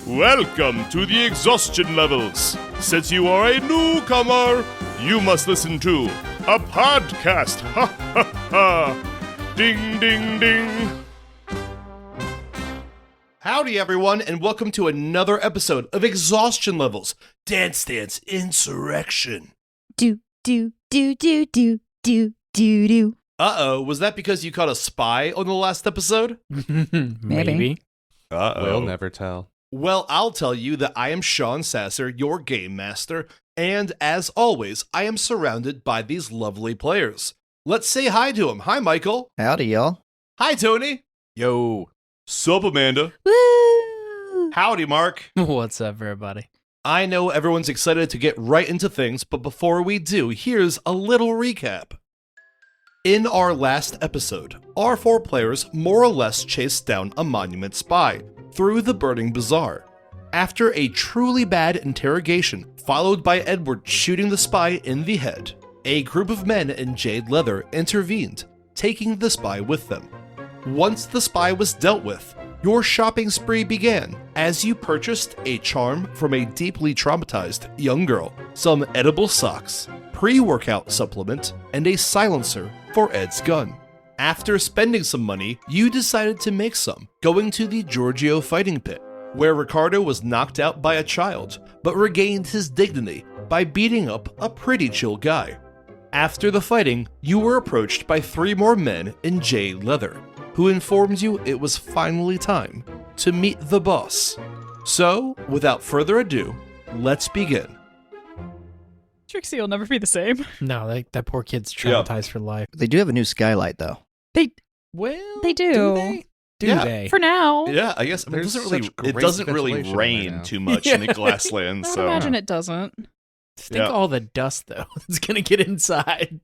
Welcome to the exhaustion levels. Since you are a newcomer, you must listen to a podcast. Ha ha ha. Ding ding ding. Howdy everyone, and welcome to another episode of Exhaustion Levels. Dance Dance Insurrection. Do. Uh-oh, was that because you caught a spy on the last episode? Maybe. Uh-oh. We'll never tell. Well, I'll tell you that I am Sean Sasser, your game master, and as always, I am surrounded by these lovely players. Let's say hi to them. Hi, Michael. Howdy, y'all. Hi, Tony. Yo. Sup, Amanda. Woo! Howdy, Mark. What's up, everybody? I know everyone's excited to get right into things, but before we do, here's a little recap. In our last episode, our four players more or less chased down a monument spy through the burning bazaar. After a truly bad interrogation, followed by Edward shooting the spy in the head, a group of men in jade leather intervened, taking the spy with them. Once the spy was dealt with, your shopping spree began as you purchased a charm from a deeply traumatized young girl, some edible socks, pre-workout supplement, and a silencer for Ed's gun. After spending some money, you decided to make some, going to the Giorgio fighting pit, where Ricardo was knocked out by a child, but regained his dignity by beating up a pretty chill guy. After the fighting, you were approached by three more men in jade leather, who informed you it was finally time to meet the boss. So, without further ado, let's begin. Trixie will never be the same. No, that poor kid's traumatized for life. They do have a new skylight, though. Well, They do. Do they? Do Yeah. they? For now. Yeah, I guess There's such it great doesn't really ventilation rain right now. too much in the Glasslands. I would So imagine it doesn't. Think Yeah. all the dust, though. It's going to get inside.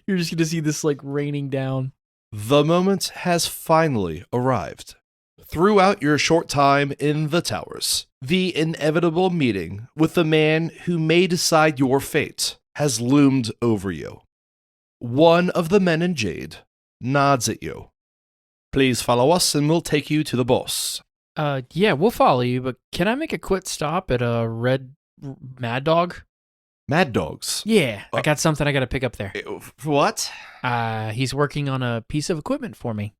You're just going to see this, raining down. the moment has finally arrived. Throughout your short time in the towers, the inevitable meeting with the man who may decide your fate has loomed over you. One of the men in jade nods at you. Please follow us and we'll take you to the boss. Yeah, we'll follow you, but can I make a quick stop at a red Mad Dog? Mad Dogs. Yeah, I got something I got to pick up there. What? He's working on a piece of equipment for me.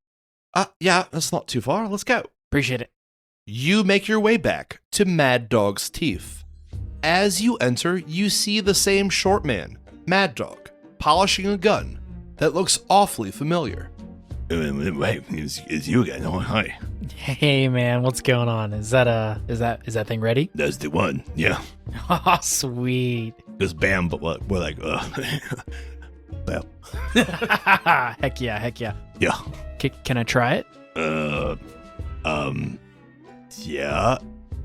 Yeah, that's not too far. Let's go. Appreciate it. You make your way back to Mad Dog's teeth. As you enter, you see the same short man, Mad Dog, polishing a gun that looks awfully familiar. Wait, it's you again. Oh, hi. Hey, man, what's going on? Is that thing ready? That's the one. Yeah. Oh, sweet. Just bam, but we're like, well. Heck yeah. Yeah. Can I try it? Yeah.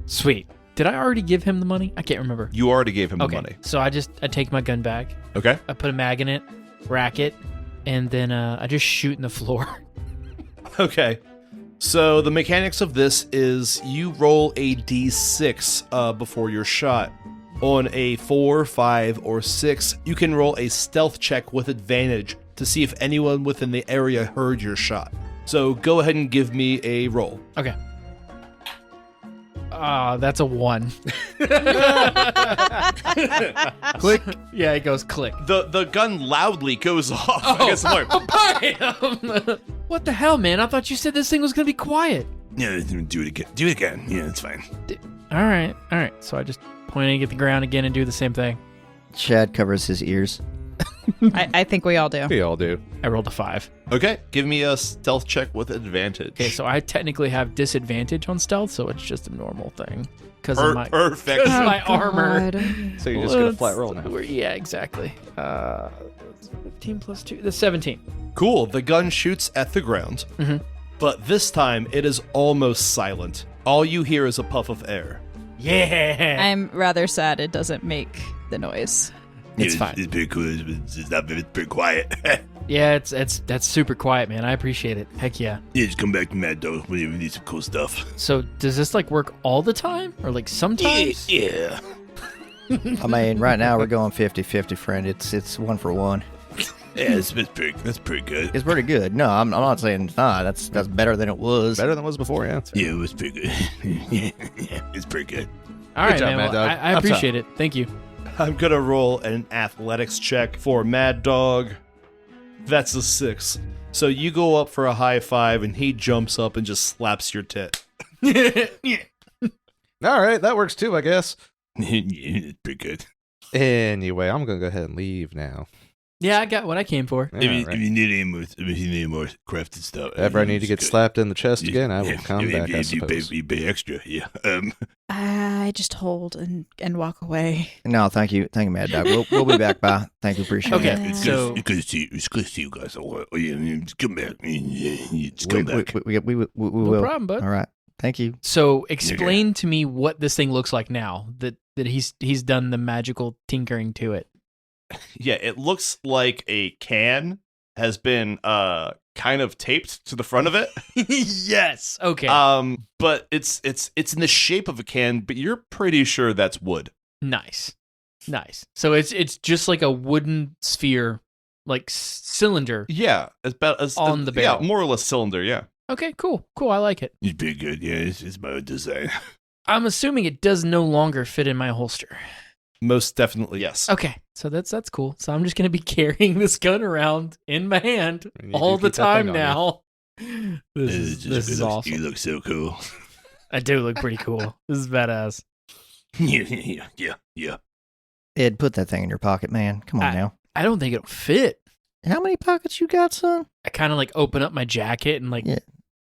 Sweet. Did I already give him the money? I can't remember. You already gave him Okay, the money. so I take my gun bag, Okay. I put a mag in it, rack it, and then I just shoot in the floor. Okay. So the mechanics of this is you roll a d6 before your shot. On a 4, 5, or 6, you can roll a stealth check with advantage to see if anyone within the area heard your shot. So go ahead and give me a roll. Okay. That's a 1. Click. Yeah, it goes click. The gun loudly goes off. I guess I'm like, What the hell, man? I thought you said this thing was gonna be quiet. yeah, do it again. Do it again. Yeah, it's fine. All right. So I just point at the ground again and do the same thing. Chad covers his ears. I think we all do. We all do. I rolled a 5. Okay, give me a stealth check with advantage. Okay, so I technically have disadvantage on stealth, so it's just a normal thing because of my Perfect. because of my armor. So you're just going to flat roll now. Yeah, exactly. 15 plus 2. That's 17. Cool, the gun shoots at the ground, but this time it is almost silent. All you hear is a puff of air. Yeah. I'm rather sad it doesn't make the noise. It's fine. It's pretty cool. It's not pretty quiet. Yeah, that's super quiet, man. I appreciate it. Heck yeah. Yeah, just come back to Mad Dog when you need some cool stuff. So does this work all the time or sometimes? Yeah. I mean, right now we're going 50-50, friend. It's 1 for 1. Yeah, that's pretty good. It's pretty good. No, I'm not saying it's not. That's better than it was. Better than it was before, yeah. Yeah, it was pretty good. yeah, it's pretty good. All right, job, man. Mad Well, Dog. I Up top. appreciate it. Thank you. I'm gonna roll an athletics check for Mad Dog. That's a 6. So you go up for a high five, and he jumps up and just slaps your tit. All right, that works too, I guess. Yeah, it's pretty good. Anyway, I'm going to go ahead and leave now. Yeah, I got what I came for. All right. you need any more crafted stuff, If ever I need to get slapped in the chest again, I will come back, I You suppose. pay extra, yeah. I just hold and walk away. No, thank you, Mad Dog. We'll be back. Bye. Thank you, appreciate Okay, it. Yeah. so It's good to see you guys. Just come back. Just We, come back. we no will. problem, bud. All right. Thank you. So explain to me what this thing looks like now that he's done the magical tinkering to it. Yeah, it looks like a can has been kind of taped to the front of it. Yes. Okay. But it's in the shape of a can, but you're pretty sure that's wood. Nice. So it's just like a wooden sphere, like cylinder. Yeah, it's about as On the yeah, barrel. more or less cylinder. Yeah, Okay. Cool. I like it. it's pretty good. Yeah, it's my own design. I'm assuming it does no longer fit in my holster. Most definitely, yes. Okay. So that's cool. So I'm just gonna be carrying this gun around in my hand And you all do the keep that thing time on you. now. This is awesome. You look so cool. I do look pretty cool. This is badass. yeah. Ed, put that thing in your pocket, man. Come on now. I don't think it'll fit. How many pockets you got, son? I kind of like open up my jacket and like Yeah.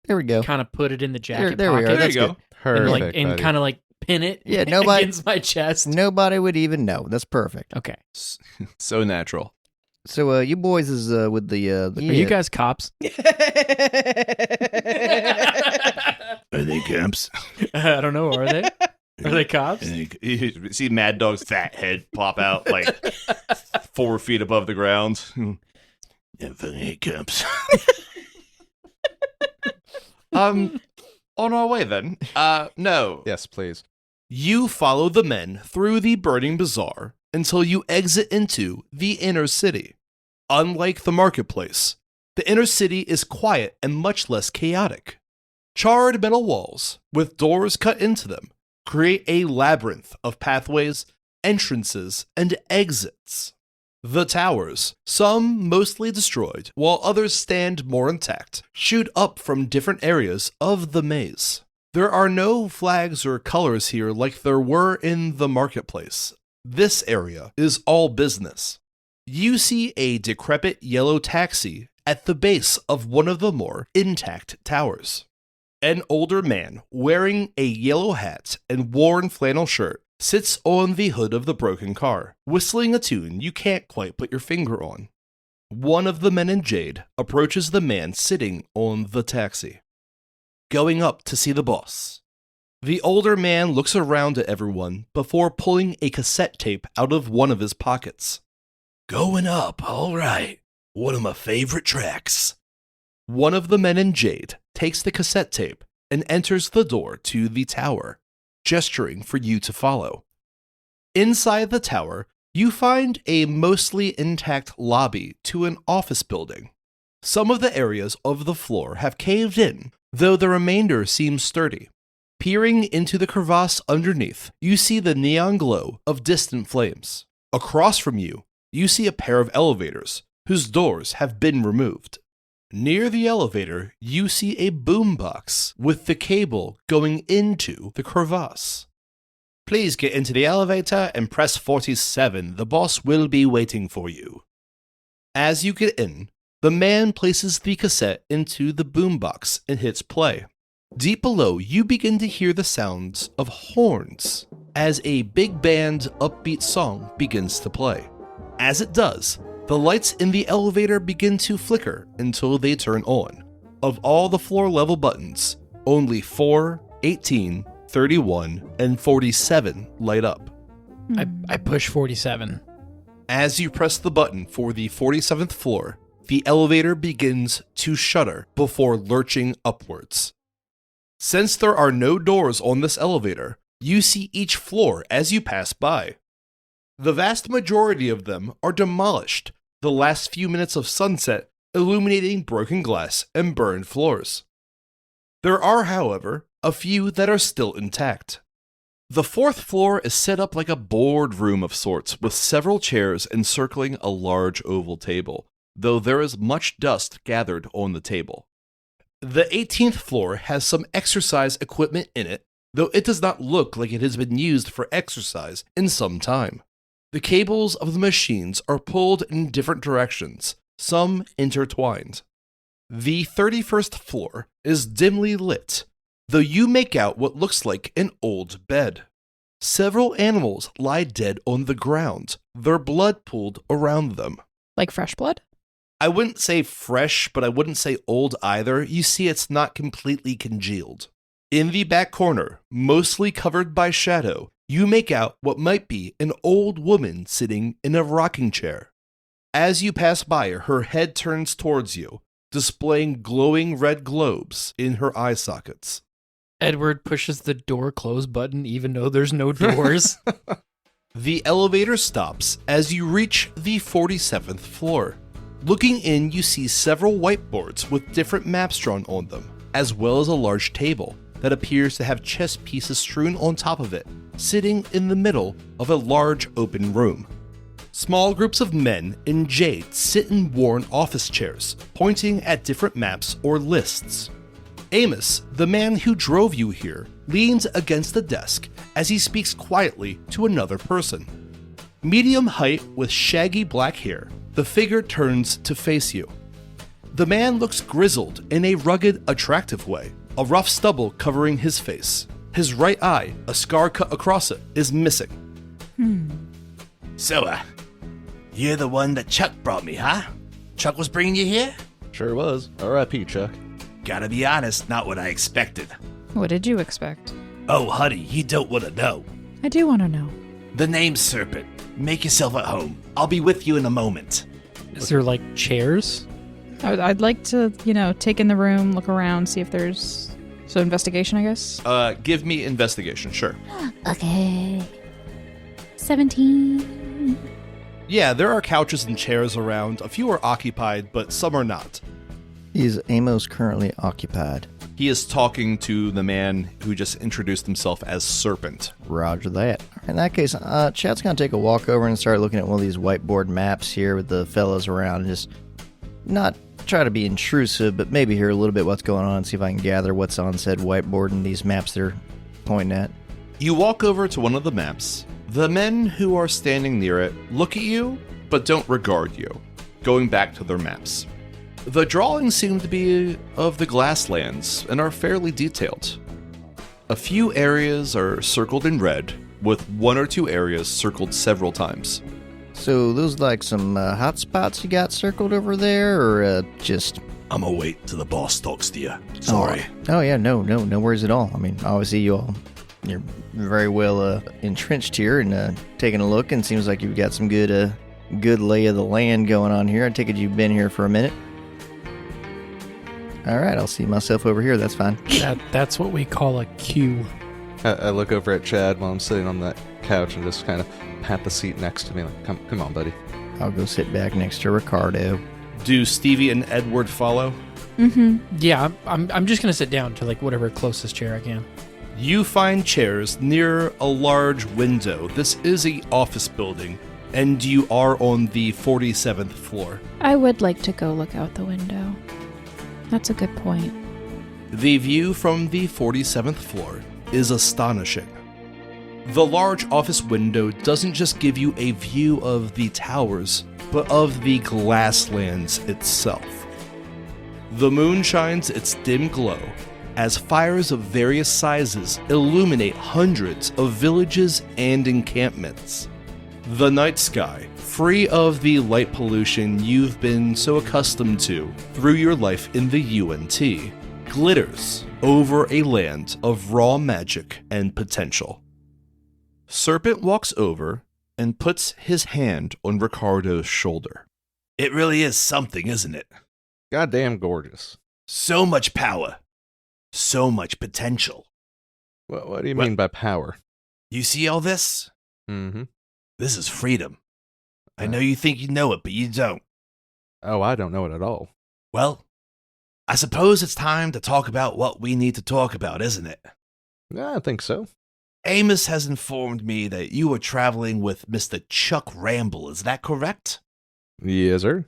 There we go. kind of put it in the jacket There we pocket are. There That's you go. good. Perfect, and buddy. kind of like pin it Yeah, nobody- against my chest. Nobody would even know. That's perfect. Okay. So natural. So, you boys is with the. Are you guys cops? Are they camps? I don't know. Are they? Are they cops? And you see Mad Dog's fat head pop out like 4 feet above the ground. Yeah, fucking hate camps. On our way then. No. Yes, please. You follow the men through the burning bazaar until you exit into the inner city. Unlike the marketplace, the inner city is quiet and much less chaotic. Charred metal walls, with doors cut into them, create a labyrinth of pathways, entrances, and exits. The towers, some mostly destroyed, while others stand more intact, shoot up from different areas of the maze. There are no flags or colors here like there were in the marketplace. This area is all business. You see a decrepit yellow taxi at the base of one of the more intact towers. An older man wearing a yellow hat and worn flannel shirt sits on the hood of the broken car, whistling a tune you can't quite put your finger on. One of the men in jade approaches the man sitting on the taxi. Going up to see the boss. The older man looks around at everyone before pulling a cassette tape out of one of his pockets. Going up, all right. One of my favorite tracks. One of the men in jade takes the cassette tape and enters the door to the tower, gesturing for you to follow. Inside the tower, you find a mostly intact lobby to an office building. Some of the areas of the floor have caved in, though the remainder seems sturdy. Peering into the crevasse underneath, you see the neon glow of distant flames. Across from you, you see a pair of elevators, whose doors have been removed. Near the elevator, you see a boombox with the cable going into the crevasse. Please get into the elevator and press 47. The boss will be waiting for you. As you get in, the man places the cassette into the boombox and hits play. Deep below, you begin to hear the sounds of horns as a big band upbeat song begins to play. As it does, the lights in the elevator begin to flicker until they turn on. Of all the floor level buttons, only 4, 18, 31, and 47 light up. I push 47. As you press the button for the 47th floor, the elevator begins to shudder before lurching upwards. Since there are no doors on this elevator, you see each floor as you pass by. The vast majority of them are demolished, the last few minutes of sunset illuminating broken glass and burned floors. There are, however, a few that are still intact. The 4th floor is set up like a boardroom of sorts, with several chairs encircling a large oval table, though there is much dust gathered on the table. The 18th floor has some exercise equipment in it, though it does not look like it has been used for exercise in some time. The cables of the machines are pulled in different directions, some intertwined. The 31st floor is dimly lit, though you make out what looks like an old bed. Several animals lie dead on the ground, their blood pooled around them. Like fresh blood? I wouldn't say fresh, but I wouldn't say old either. You see, it's not completely congealed. In the back corner, mostly covered by shadow, you make out what might be an old woman sitting in a rocking chair. As you pass by her head turns towards you, displaying glowing red globes in her eye sockets. Edward pushes the door close button even though there's no doors. The elevator stops as you reach the 47th floor. Looking in, you see several whiteboards with different maps drawn on them, as well as a large table that appears to have chess pieces strewn on top of it, sitting in the middle of a large open room. Small groups of men in jade sit in worn office chairs, pointing at different maps or lists. Amos, the man who drove you here, leans against the desk as he speaks quietly to another person. Medium height with shaggy black hair, the figure turns to face you. The man looks grizzled in a rugged, attractive way, a rough stubble covering his face. His right eye, a scar cut across it, is missing. So, you're the one that Chuck brought me, huh? Chuck was bringing you here? Sure was. R.I.P., Chuck. Gotta be honest, not what I expected. What did you expect? Oh, honey, you don't want to know. I do want to know. The name's Serpent. Make yourself at home. I'll be with you in a moment. Is there like chairs? I'd like to, take in the room, look around, see if there's... So investigation, I guess? Give me investigation, sure. Okay. 17. Yeah, there are couches and chairs around. A few are occupied, but some are not. Is Amos currently occupied? He is talking to the man who just introduced himself as Serpent. Roger that. In that case, Chad's going to take a walk over and start looking at one of these whiteboard maps here with the fellas around and just not try to be intrusive, but maybe hear a little bit what's going on and see if I can gather what's on said whiteboard and these maps they're pointing at. You walk over to one of the maps. The men who are standing near it look at you, but don't regard you, going back to their maps. The drawings seem to be of the Glasslands and are fairly detailed. A few areas are circled in red, with 1 or 2 areas circled several times. So those like some hot spots you got circled over there, or just... I'm gonna wait till the boss talks to you. Sorry. Oh yeah, no worries at all. I mean, obviously you're very well entrenched here and taking a look, and seems like you've got some good lay of the land going on here. I take it you've been here for a minute. All right, I'll see myself over here. That's fine. That's what we call a queue. I look over at Chad while I'm sitting on that couch and just kind of pat the seat next to me like, come on, buddy. I'll go sit back next to Ricardo. Do Stevie and Edward follow? Yeah, I'm just gonna sit down to like whatever closest chair I can. You find chairs near a large window. This is an office building, and you are on the 47th floor. I would like to go look out the window. That's a good point. The view from the 47th floor is astonishing. The large office window doesn't just give you a view of the towers, but of the Glasslands itself. The moon shines its dim glow as fires of various sizes illuminate hundreds of villages and encampments. The night sky, free of the light pollution you've been so accustomed to through your life in the UNT, glitters over a land of raw magic and potential. Serpent walks over and puts his hand on Ricardo's shoulder. It really is something, isn't it? Goddamn gorgeous. So much power. So much potential. What do you mean by power? You see all this? Mm-hmm. This is freedom. I know you think you know it, but you don't. Oh, I don't know it at all. Well, I suppose it's time to talk about what we need to talk about, isn't it? Yeah, I think so. Amos has informed me that you were traveling with Mr. Chuck Ramble, is that correct? Yes, sir.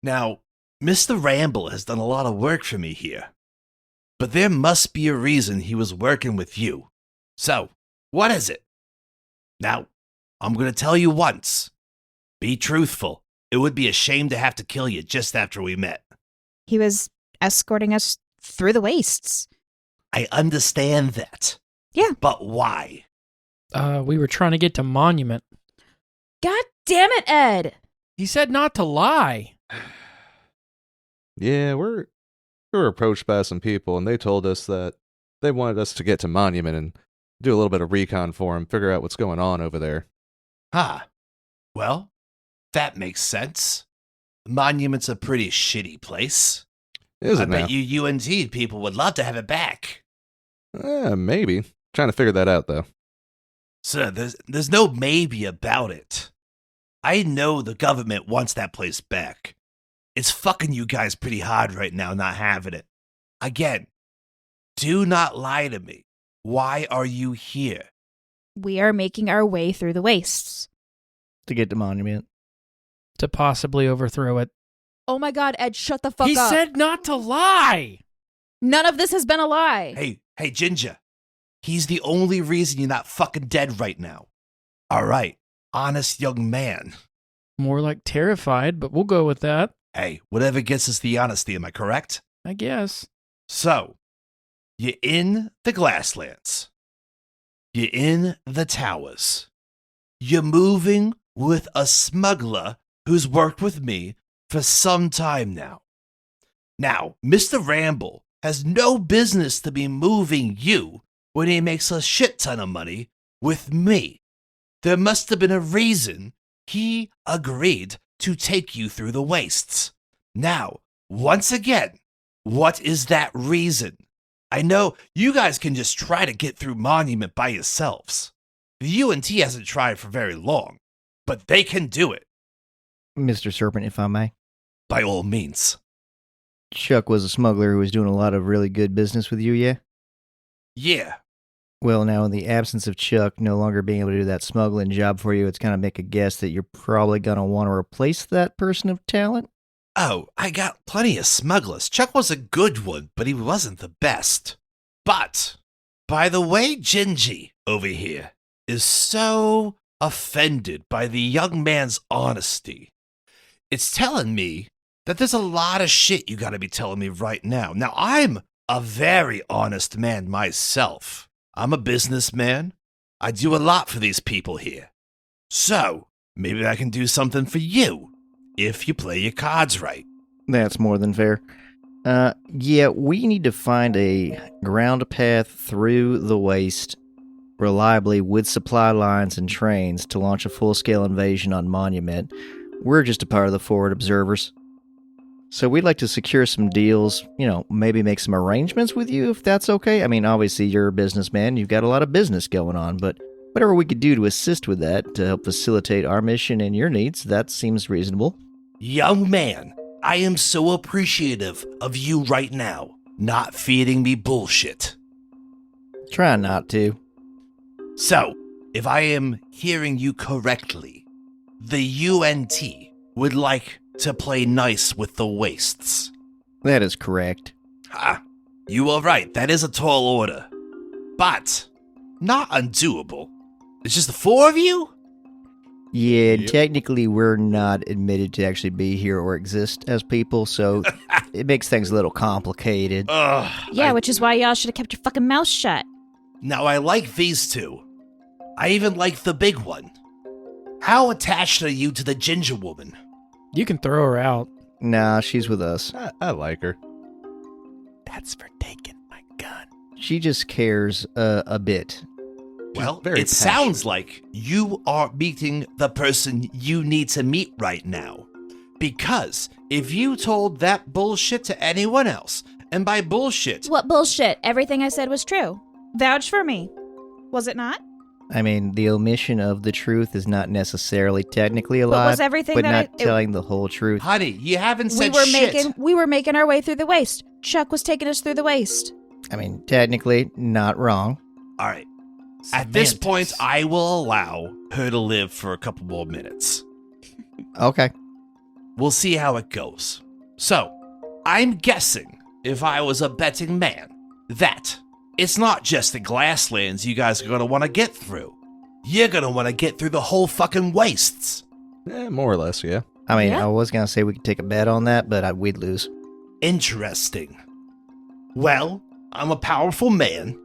Now, Mr. Ramble has done a lot of work for me here. But there must be a reason he was working with you. So, what is it? Now, I'm going to tell you once. Be truthful. It would be a shame to have to kill you just after we met. He was escorting us through the wastes. I understand that. Yeah. But why? We were trying to get to Monument. God damn it, Ed! He said not to lie. Yeah, we were approached by some people, and they told us that they wanted us to get to Monument and do a little bit of recon for him, figure out what's going on over there. Huh. Well, that makes sense. Monument's a pretty shitty place. Is I it now? bet you UNT people would love to have it back. Maybe. Trying to figure that out, though. Sir, there's no maybe about it. I know the government wants that place back. It's fucking you guys pretty hard right now not having it. Again, do not lie to me. Why are you here? We are making our way through the wastes. To get to Monument. To possibly overthrow it. Oh my god, Ed, shut the fuck He up. said not to lie. None of this has been a lie. Hey, Ginger. He's the only reason you're not fucking dead right now. All right, honest young man. More like terrified, but we'll go with that. Hey, whatever gets us the honesty, am I correct? I guess. So, you're in the Glasslands. You're in the towers. You're moving with a smuggler who's worked with me for some time now. Now, Mr. Ramble has no business to be moving you when he makes a shit ton of money with me. There must have been a reason he agreed to take you through the wastes. Now, once again, what is that reason? I know you guys can just try to get through Monument by yourselves. The UNT hasn't tried for very long, but they can do it. Mr. Serpent, if I may. By all means. Chuck was a smuggler who was doing a lot of really good business with you, yeah? Yeah. Well, now, in the absence of Chuck no longer being able to do that smuggling job for you, it's kind of make a guess that you're probably going to want to replace that person of talent? Oh, I got plenty of smugglers. Chuck was a good one, but he wasn't the best. But, by the way, Gingy over here is so offended by the young man's honesty. It's telling me that there's a lot of shit you gotta be telling me right now. Now, I'm a very honest man myself. I'm a businessman. I do a lot for these people here. So, maybe I can do something for you, if you play your cards right. That's more than fair. Yeah, we need to find a ground path through the waste reliably with supply lines and trains to launch a full-scale invasion on Monument. We're just a part of the forward observers. So we'd like to secure some deals, maybe make some arrangements with you if that's okay. I mean, obviously you're a businessman, you've got a lot of business going on, but whatever we could do to assist with that, to help facilitate our mission and your needs, that seems reasonable. Young man, I am so appreciative of you right now, not feeding me bullshit. Try not to. So, if I am hearing you correctly, the UNT would like to play nice with the wastes. That is correct. You are right, that is a tall order. But, not undoable. It's just the four of you? Yeah, and technically we're not admitted to actually be here or exist as people, so it makes things a little complicated. Yeah, which is why y'all should have kept your fucking mouth shut. Now, I like these two. I even like the big one. How attached are you to the ginger woman? You can throw her out. Nah, she's with us. I like her. That's for taking my gun. She just cares a bit. Well, very it sounds like you are meeting the person you need to meet right now. Because if you told that bullshit to anyone else, and by bullshit... What bullshit? Everything I said was true. Vouch for me. Was it not? I mean, the omission of the truth is not necessarily technically a But lie, was everything but that not it- telling the whole truth. Honey, you haven't We said were shit. making our way through the waste. Chuck was taking us through the waste. I mean, technically, not wrong. All right. At this Semantics. point, I will allow her to live for a couple more minutes. Okay. We'll see how it goes. So, I'm guessing, if I was a betting man, that it's not just the Glasslands you guys are going to want to get through. You're going to want to get through the whole fucking wastes. More or less, yeah. I mean, Yeah. I was going to say we could take a bet on that, but we'd lose. Interesting. Well, I'm a powerful man.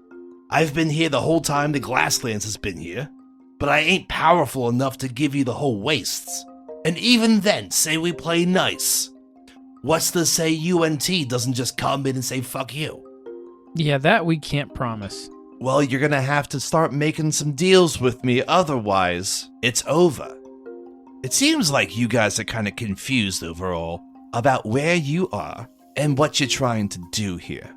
I've been here the whole time the Glasslands has been here, but I ain't powerful enough to give you the whole wastes. And even then, say we play nice. What's to say UNT doesn't just come in and say fuck you? Yeah, that we can't promise. Well, you're gonna have to start making some deals with me, otherwise, it's over. It seems like you guys are kind of confused overall about where you are and what you're trying to do here.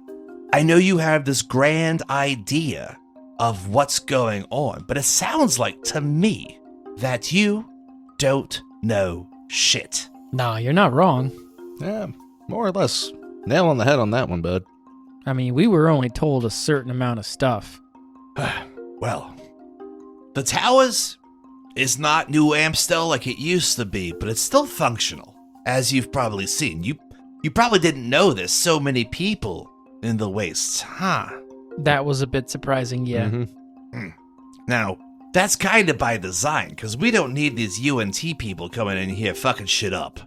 I know you have this grand idea of what's going on, but it sounds like to me that you don't know shit. Nah, you're not wrong. Yeah, more or less. Nail on the head on that one, bud. I mean, we were only told a certain amount of stuff. Well, the Towers is not New Amstel like it used to be, but it's still functional, as you've probably seen. You probably didn't know there's so many people in the wastes, huh? That was a bit surprising, yeah. Mhm. Now, that's kind of by design, because we don't need these UNT people coming in here fucking shit up.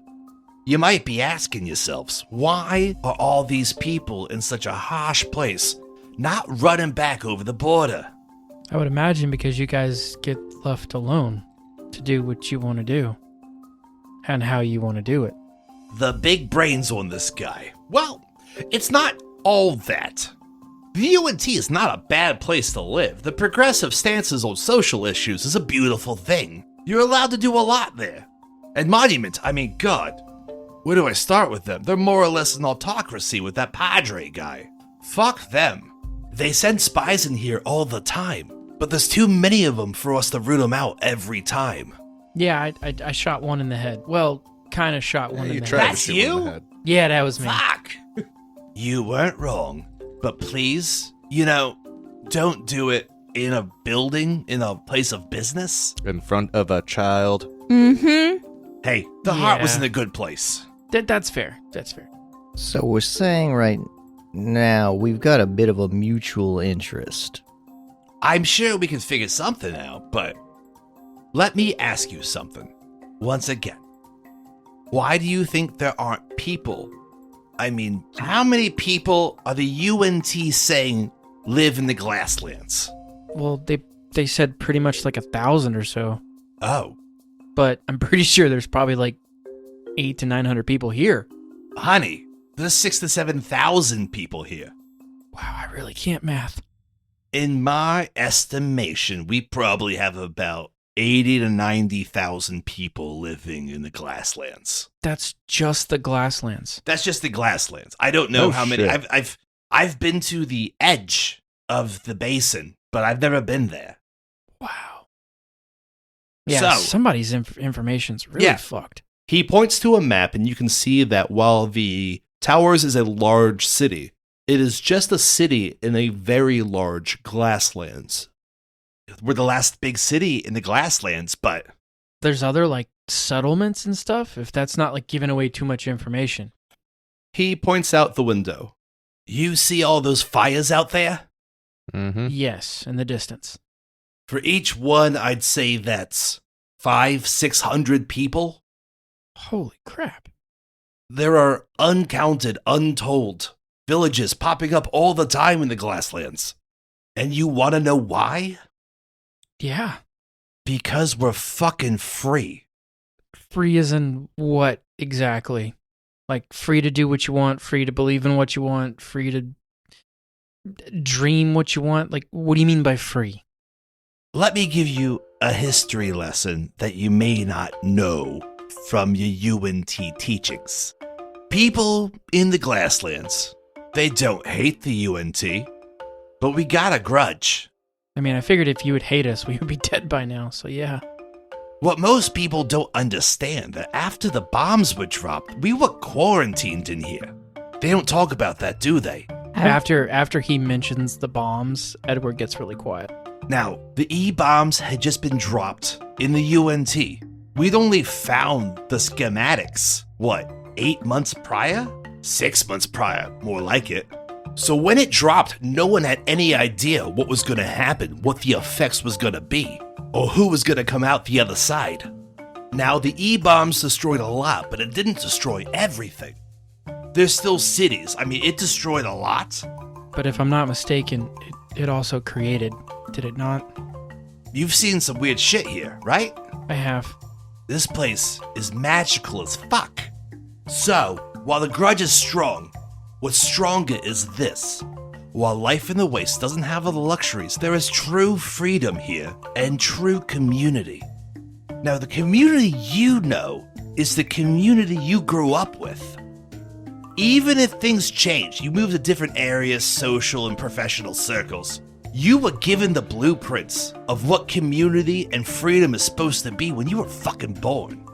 You might be asking yourselves, why are all these people in such a harsh place not running back over the border? I would imagine because you guys get left alone to do what you want to do and how you want to do it. The big brains on this guy. Well, it's not all that. The UNT is not a bad place to live. The progressive stances on social issues is a beautiful thing. You're allowed to do a lot there. And Monument, I mean, God, where do I start with them? They're more or less an autocracy with that Padre guy. Fuck them. They send spies in here all the time, but there's too many of them for us to root them out every time. Yeah, I shot one in the head. Well, kind of shot one in You the tried head. to That's shoot one in the you? head. Yeah, that was me. Fuck! You weren't wrong, but please, don't do it in a building, in a place of business. In front of a child. Mm-hmm. Hey, the heart was Yeah. in a good place. That's fair. That's fair. So we're saying right now we've got a bit of a mutual interest. I'm sure we can figure something out, but let me ask you something. Once again, why do you think there aren't people? I mean, how many people are the UNT saying live in the Glasslands? Well, they said pretty much like 1,000 or so, Oh, but I'm pretty sure there's probably like 800 to 900 people here. honey, there's 6,000 to 7,000 people here. Wow, I really can't math. In my estimation, we probably have about 80 to 90,000 people living in the Glasslands. That's just the Glasslands. That's just the Glasslands. I don't know Oh, how many. shit. I've been to the edge of the basin, but I've never been there. Wow. Yeah, So- somebody's information's really Yeah. fucked. He points to a map, and you can see that while the Towers is a large city, it is just a city in a very large Glasslands. We're the last big city in the Glasslands, but There's other like settlements and stuff, if that's not like giving away too much information. He points out the window. you see all those fires out there? Mm-hmm. Yes, in the distance. For each one, I'd say that's 500-600 people. Holy crap. There are uncounted, untold villages popping up all the time in the Glasslands. And you want to know why? Yeah. Because we're fucking free. Free as in what exactly? Like free to do what you want, free to believe in what you want, free to dream what you want? Like, what do you mean by free? Let me give you a history lesson that you may not know from your UNT teachings. People in the Glasslands, they don't hate the UNT, but we got a grudge. I mean, I figured if you would hate us, we would be dead by now, so yeah. What most people don't understand that after the bombs were dropped, we were quarantined in here. They don't talk about that, do they? After he mentions the bombs, Edward gets really quiet. Now, the E-bombs had just been dropped in the UNT. We'd only found the schematics, 8 months prior? 6 months prior, more like it. So when it dropped, no one had any idea what was going to happen, what the effects was going to be, or who was going to come out the other side. Now, the E-bombs destroyed a lot, but it didn't destroy everything. There's still cities. I mean, it destroyed a lot. But if I'm not mistaken, it also created, did it not? You've seen some weird shit here, right? I have. This place is magical as fuck. So, while the grudge is strong, what's stronger is this. While life in the waste doesn't have all the luxuries, there is true freedom here and true community. Now, the community you know is the community you grew up with. Even if things change, you move to different areas, social and professional circles, you were given the blueprints of what community and freedom is supposed to be when you were fucking born.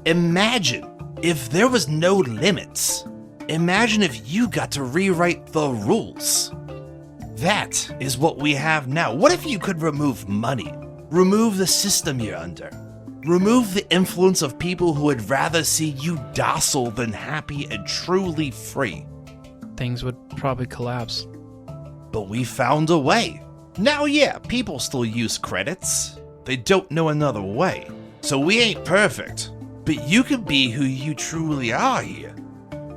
Imagine if there was no limits. Imagine if you got to rewrite the rules. That is what we have now. What if you could remove money? Remove the system you're under? Remove the influence of people who would rather see you docile than happy and truly free? Things would probably collapse. But we found a way. Now, yeah, people still use credits. They don't know another way. So we ain't perfect. But you can be who you truly are here.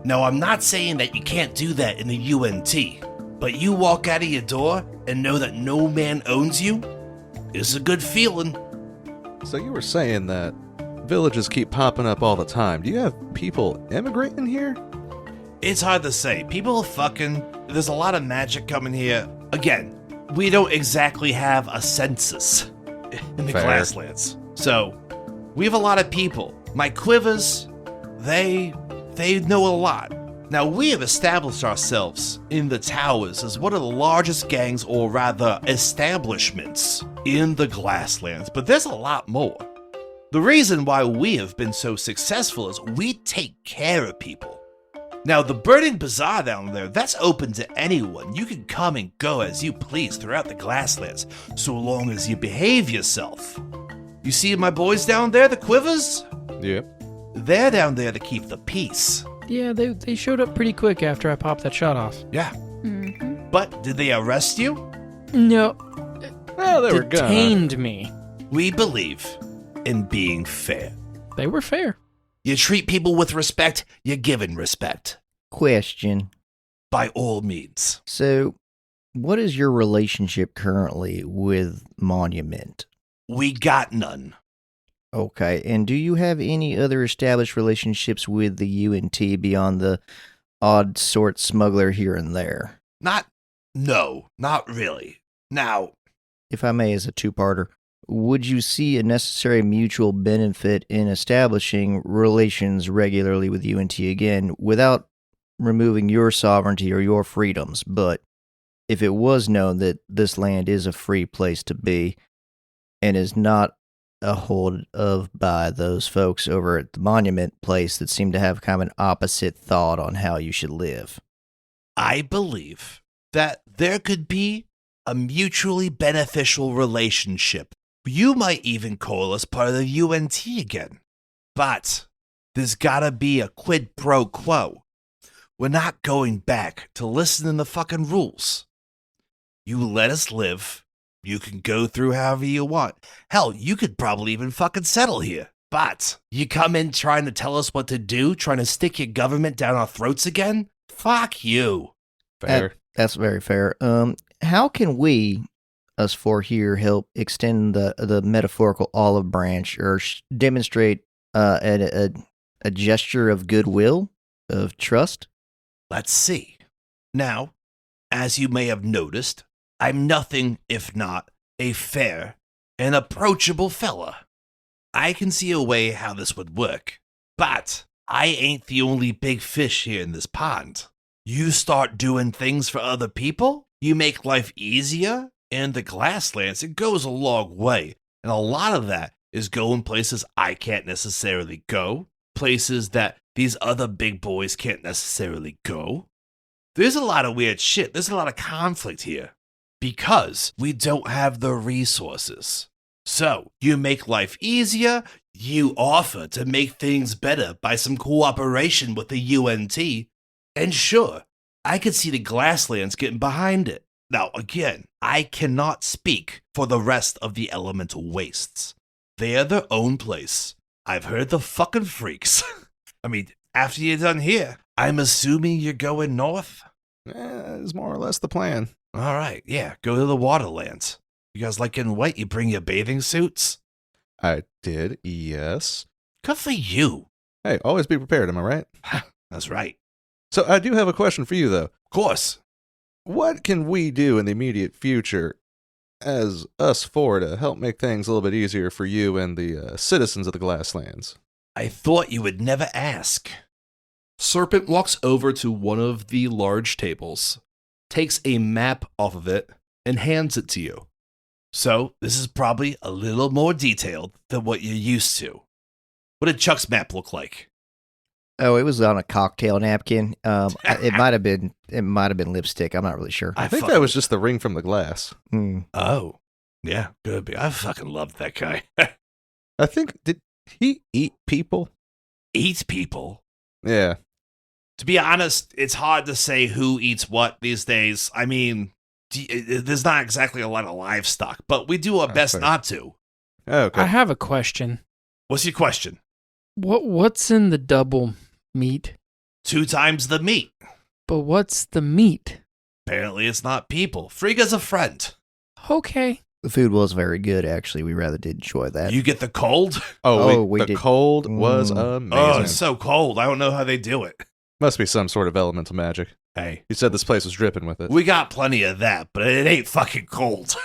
Now, I'm not saying that you can't do that in the UNT. But you walk out of your door and know that no man owns you? It's a good feeling. So you were saying that villages keep popping up all the time. Do you have people immigrating here? It's hard to say. People are fucking. There's a lot of magic coming here. Again, we don't exactly have a census in the Fair. Glasslands. So, we have a lot of people. My quivers, they know a lot. Now, we have established ourselves in the towers as one of the largest gangs, or rather establishments, in the Glasslands, but there's a lot more. The reason why we have been so successful is we take care of people. Now, the Burning Bazaar down there, that's open to anyone. You can come and go as you please throughout the Glasslands, so long as you behave yourself. You see my boys down there, the quivers? Yep. They're down there to keep the peace. Yeah, they showed up pretty quick after I popped that shot off. Yeah. But did they arrest you? No. Well, they were gonna. Detained me. We believe in being fair. They were fair. You treat people with respect, you're given respect. Question. By all means. So, what is your relationship currently with Monument? We got none. Okay, and do you have any other established relationships with the UNT beyond the odd sort smuggler here and there? No, not really. Now, If I may, as a two-parter, would you see a necessary mutual benefit in establishing relations regularly with UNT again without removing your sovereignty or your freedoms? But if it was known that this land is a free place to be and is not a hold of by those folks over at the Monument place that seem to have kind of an opposite thought on how you should live. I believe that there could be a mutually beneficial relationship. You might even call us part of the UNT again. But there's gotta be a quid pro quo. We're not going back to listening to the fucking rules. You let us live. You can go through however you want. Hell, you could probably even fucking settle here. But you come in trying to tell us what to do, trying to stick your government down our throats again? Fuck you. Fair. That's very fair. How can we, us four here, help extend the metaphorical olive branch or demonstrate a gesture of goodwill, of trust? Let's see. Now, as you may have noticed, I'm nothing if not a fair and approachable fella. I can see a way how this would work, but I ain't the only big fish here in this pond. You start doing things for other people, you make life easier in the Glasslands, it goes a long way. And a lot of that is going places I can't necessarily go, places that these other big boys can't necessarily go. There's a lot of weird shit. There's a lot of conflict here because we don't have the resources. So you make life easier. You offer to make things better by some cooperation with the UNT. And sure, I could see the Glasslands getting behind it. Now, again, I cannot speak for the rest of the elemental wastes. They are their own place. I've heard the fucking freaks. I mean, after you're done here, I'm assuming you're going north? Is more or less the plan. All right, yeah, go to the Waterlands. You guys like getting wet? You bring your bathing suits? I did, yes. Good for you. Hey, always be prepared, am I right? That's right. So I do have a question for you, though. Of course. What can we do in the immediate future as us four to help make things a little bit easier for you and the citizens of the Glasslands? I thought you would never ask. Serpent walks over to one of the large tables, takes a map off of it, and hands it to you. So, this is probably a little more detailed than what you're used to. What did Chuck's map look like? Oh, it was on a cocktail napkin. It might have been lipstick. I'm not really sure. I think that was just the ring from the glass. Oh, yeah, could be. I fucking loved that guy. I think, did he eat people? Eat people? Yeah. To be honest, it's hard to say who eats what these days. I mean, there's not exactly a lot of livestock, but we do our best fair. not to. Okay. I have a question. What's your question? What's in the double meat? 2 times the meat. But what's the meat? Apparently it's not people. Frigga's a friend. Okay. The food was very good, actually. We rather did enjoy that. You get the cold? We the did. cold was amazing. Oh, it's so cold. I don't know how they do it. Must be some sort of elemental magic. Hey, You said this place was dripping with it. we got plenty of that, but it ain't fucking cold.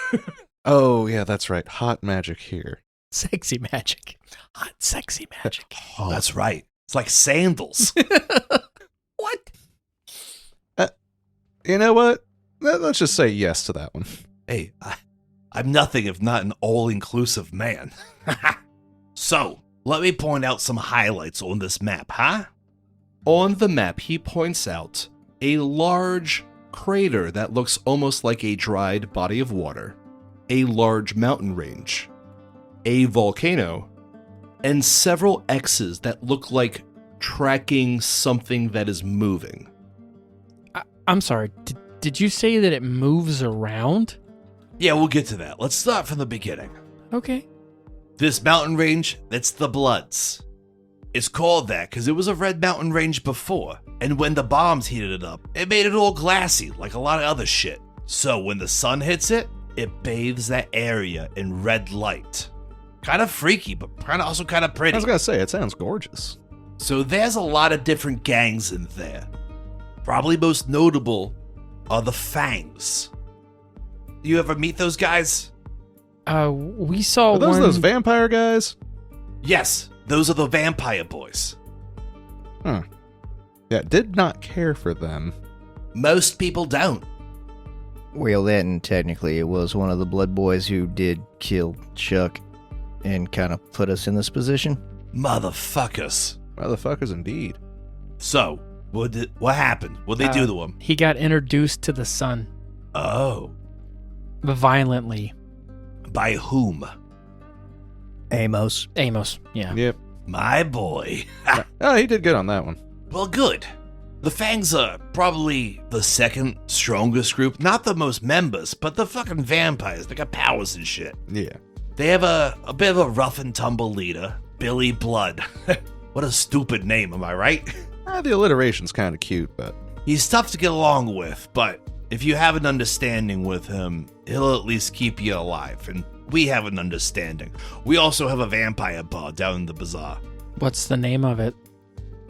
Oh, yeah, that's right. Hot magic here. Sexy magic. Hot, sexy magic. Oh, that's right. It's like sandals. What? You know what? Let's just say yes to that one. Hey, I'm nothing if not an all-inclusive man. So, let me point out some highlights on this map, huh? On the map, he points out a large crater that looks almost like a dried body of water, a large mountain range, a volcano, and several X's that look like tracking something that is moving. I'm sorry. Did you say that it moves around? Yeah, we'll get to that. Let's start from the beginning. Okay. This mountain range, that's the Bloods. It's called that because it was a red mountain range before, and when the bombs heated it up, it made it all glassy like a lot of other shit. So when the sun hits it, it bathes that area in red light. Kind of freaky, but also kind of pretty. I was going to say, it sounds gorgeous. So there's a lot of different gangs in there. Probably most notable are the Fangs. You ever meet those guys? We saw Are those one. those vampire guys? Yes, those are the vampire boys. Yeah, did not care for them. Most people don't. Well, then, technically, it was one of the Blood Boys who did kill Chuck and kind of put us in this position. Motherfuckers. Motherfuckers indeed. So, what happened? What'd they do to him? He got introduced to the sun Oh. violently. By whom? Amos. Amos. Yeah. Yep. My boy. Oh, he did good on that one. Well, good. The Fangs are probably the second strongest group. Not the most members, but the fucking vampires. They got powers and shit. Yeah. They have a bit of a rough and tumble leader, Billy Blood. What a stupid name, am I right? The alliteration's kind of cute, but... He's tough to get along with, but if you have an understanding with him, he'll at least keep you alive, and we have an understanding. We also have a vampire bar down in the bazaar. What's the name of it?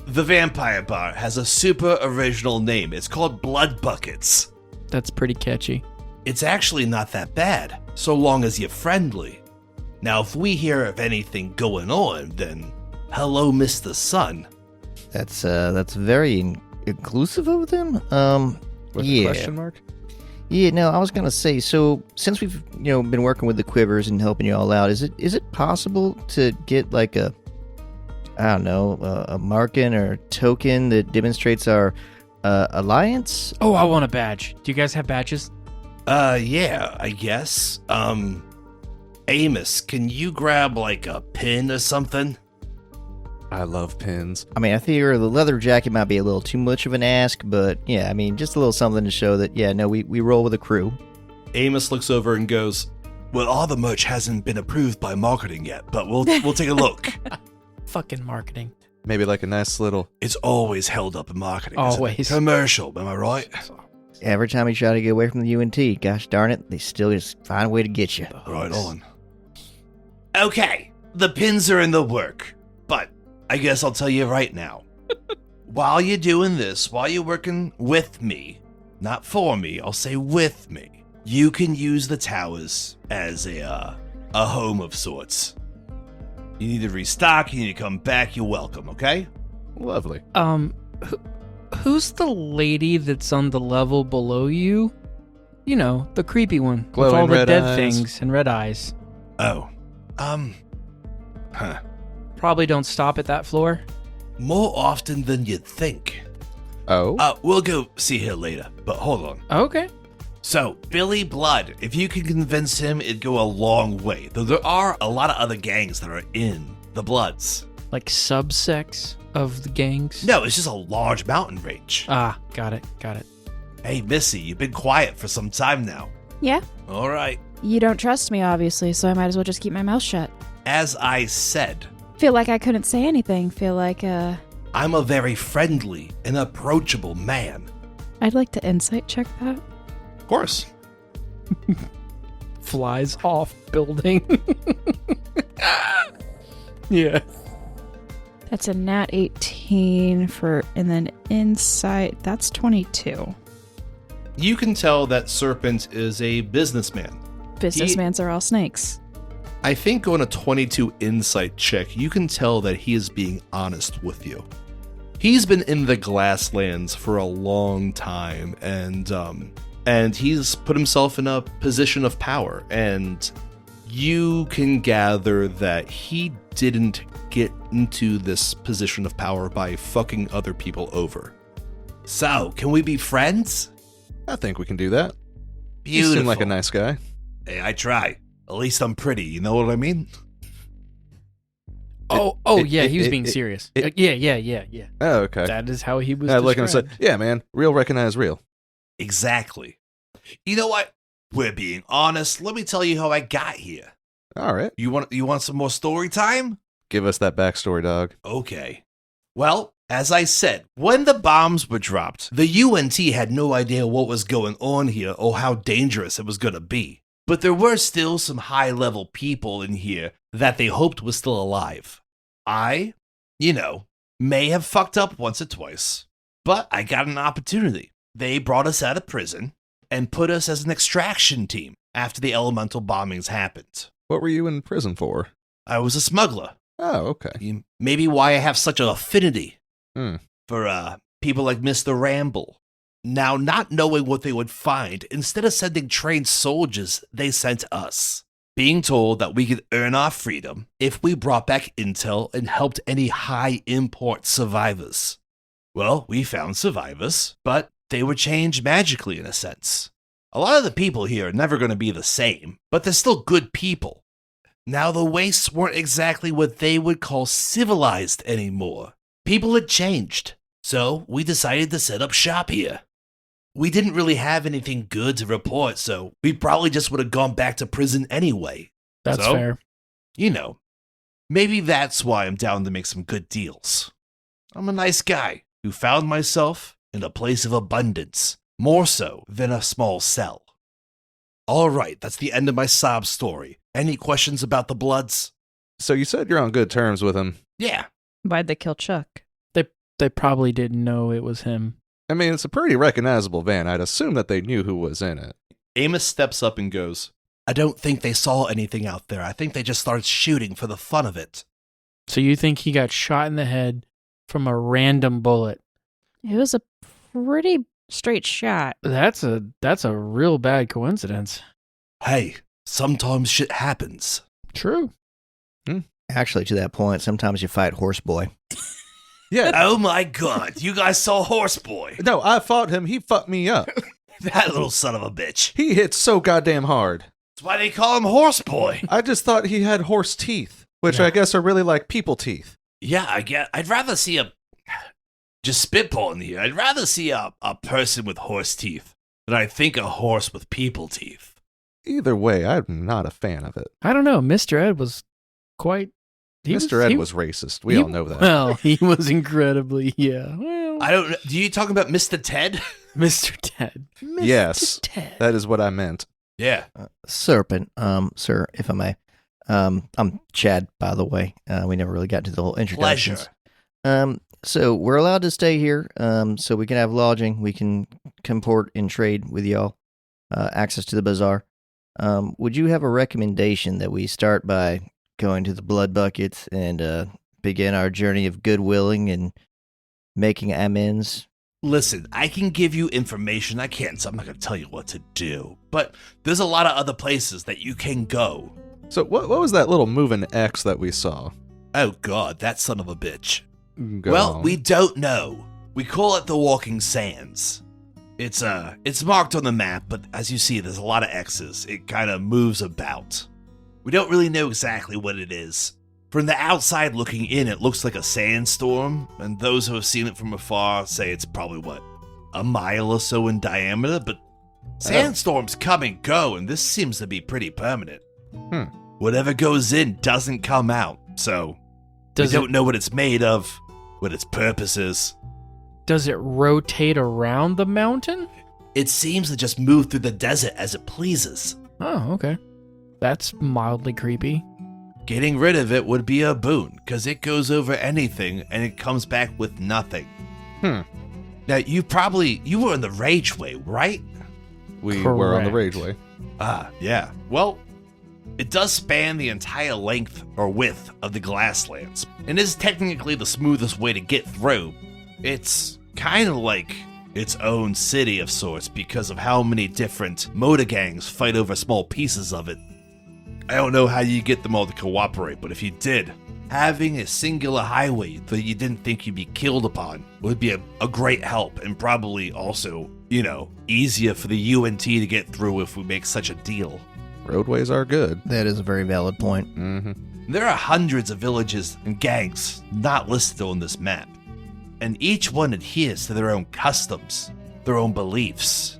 The vampire bar has a super original name. It's called Blood Buckets. That's pretty catchy. It's actually not that bad, so long as you're friendly. Now, if we hear of anything going on, then hello, Mr. Sun. That's very inclusive of them. With Yeah. a question mark? Yeah, no, I was gonna say. So since we've been working with the quivers and helping you all out, is it possible to get like a marking or token that demonstrates our alliance? Oh, I want a badge. Do you guys have badges? Yeah, I guess. Amos, can you grab like a pin or something? I love pins. I mean, I figure the leather jacket might be a little too much of an ask, but yeah, I mean, just a little something to show that, we roll with a crew. Amos looks over and goes, Well, all the merch hasn't been approved by marketing yet, but we'll take a look. Fucking marketing. Maybe like a nice little... It's always held up in marketing. isn't it? Always. Commercial, am I right? Every time you try to get away from the UNT, gosh darn it, they still just find a way to get you. Right on. Okay, the pins are in the work, but I guess I'll tell you right now. While you're doing this, while you're working with me, not for me, I'll say with me, you can use the towers as a home of sorts. You need to restock, you need to come back, you're welcome, okay? Lovely. Who's the lady that's on the level below you? You know, the creepy one. with Glowing all the red dead eyes. things and red eyes. Oh, Probably don't stop at that floor. more often than you'd think. Oh? We'll go see her later, but hold on. Okay. So, Billy Blood, if you can convince him, it'd go a long way. Though there are a lot of other gangs that are in the Bloods. Like subsects of the gangs? No, it's just a large mountain range. Ah, got it. Hey, Missy, you've been quiet for some time now. Yeah? All right. You don't trust me, obviously, so I might as well just keep my mouth shut. As I said, Feel like I couldn't say anything. Feel like, I'm a very friendly and approachable man. I'd like to insight check that. Of course. Flies off building. Yeah. That's a nat 18 and then insight, that's 22. You can tell that Serpent is a businessman. Businessmans are all snakes. I think on a 22 insight check, you can tell that he is being honest with you. He's been in the Glasslands for a long time, and he's put himself in a position of power, and you can gather that he didn't get into this position of power by fucking other people over. So, can we be friends? I think we can do that. You Beautiful. seem like a nice guy. Hey, I try. At least I'm pretty, you know what I mean? Yeah, he was being serious. Yeah. Oh, okay. That is how he was I look and say, described. yeah, man, real recognize real. Exactly. You know what? We're being honest. Let me tell you how I got here. All right. You want some more story time? Give us that backstory, dog. Okay. Well, as I said, when the bombs were dropped, the UNT had no idea what was going on here or how dangerous it was going to be. But there were still some high-level people in here that they hoped was still alive. I, may have fucked up once or twice, but I got an opportunity. They brought us out of prison and put us as an extraction team after the elemental bombings happened. What were you in prison for? I was a smuggler. Oh, okay. Maybe why I have such an affinity Hmm. for people like Mr. Ramble. Now, not knowing what they would find, instead of sending trained soldiers, they sent us, being told that we could earn our freedom if we brought back intel and helped any high import survivors. Well, we found survivors, but they were changed magically in a sense. A lot of the people here are never going to be the same, but they're still good people. Now, the wastes weren't exactly what they would call civilized anymore. People had changed, so we decided to set up shop here. We didn't really have anything good to report, so we probably just would have gone back to prison anyway. That's So, fair. Maybe that's why I'm down to make some good deals. I'm a nice guy who found myself in a place of abundance, more so than a small cell. All right, that's the end of my sob story. Any questions about the Bloods? So you said you're on good terms with him. Yeah. Why'd they kill Chuck? They probably didn't know it was him. I mean, it's a pretty recognizable van. I'd assume that they knew who was in it. Amos steps up and goes, I don't think they saw anything out there. I think they just started shooting for the fun of it. So you think he got shot in the head from a random bullet? It was a pretty straight shot. That's a real bad coincidence. Hey, sometimes shit happens. True. Actually, to that point, sometimes you fight Horseboy. Yeah. Oh my god, you guys saw Horseboy. No, I fought him. He fucked me up. That little son of a bitch. He hit so goddamn hard. That's why they call him Horseboy. I just thought he had horse teeth, which Yeah. I guess are really like people teeth. Yeah, I'd rather see just spitballing here. I'd rather see a person with horse teeth than I think a horse with people teeth. Either way, I'm not a fan of it. I don't know. Mr. Ed was quite. Mr. Ed was racist. We all know that. Well, he was incredibly. Yeah. Well, I don't know. Do you talking about Mr. Ted? Mr. Ted. Mr. Yes. Ted. That is what I meant. Yeah. Serpent, sir, if I may. I'm Chad, by the way. We never really got to the whole introductions. Pleasure. So we're allowed to stay here, so we can have lodging. We can comport and trade with y'all. Access to the bazaar. Would you have a recommendation that we start by going to the blood buckets and begin our journey of goodwilling and making amends? Listen, I can give you information. I can't, so I'm not going to tell you what to do. But there's a lot of other places that you can go. So what was that little moving X that we saw? Oh god, that son of a bitch. Go Well, on. we don't know. We call it the Walking Sands. It's marked on the map, but as you see, there's a lot of X's. It kind of moves about. We don't really know exactly what it is. From the outside looking in, it looks like a sandstorm, and those who have seen it from afar say it's probably, a mile or so in diameter, but sandstorms come and go, and this seems to be pretty permanent. Whatever goes in doesn't come out, so we don't know what it's made of, what its purpose is. Does it rotate around the mountain? It seems to just move through the desert as it pleases. Oh, okay. That's mildly creepy. Getting rid of it would be a boon, because it goes over anything and it comes back with nothing. Now, you were in the Rageway, right? We were on the Correct. Rageway. Ah, yeah. Well, it does span the entire length or width of the Glasslands, and is technically the smoothest way to get through. It's kind of like its own city of sorts because of how many different motor gangs fight over small pieces of it. I don't know how you get them all to cooperate, but if you did, having a singular highway that you didn't think you'd be killed upon would be a great help, and probably also, easier for the UNT to get through if we make such a deal. Roadways are good. That is a very valid point. Mm-hmm. There are hundreds of villages and gangs not listed on this map, and each one adheres to their own customs, their own beliefs.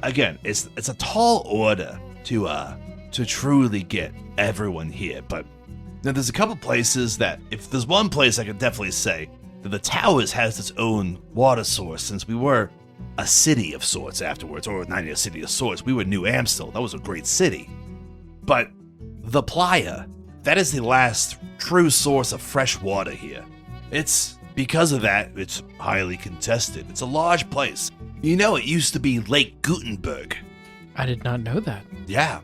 Again, it's a tall order to truly get everyone here, but now there's a couple places that, if there's one place I could definitely say, that the Towers has its own water source, since we were a city of sorts afterwards, or not a city of sorts, we were New Amstel, that was a great city. But the Playa, that is the last true source of fresh water here. Because of that, it's highly contested. It's a large place. It used to be Lake Gutenberg. I did not know that. Yeah.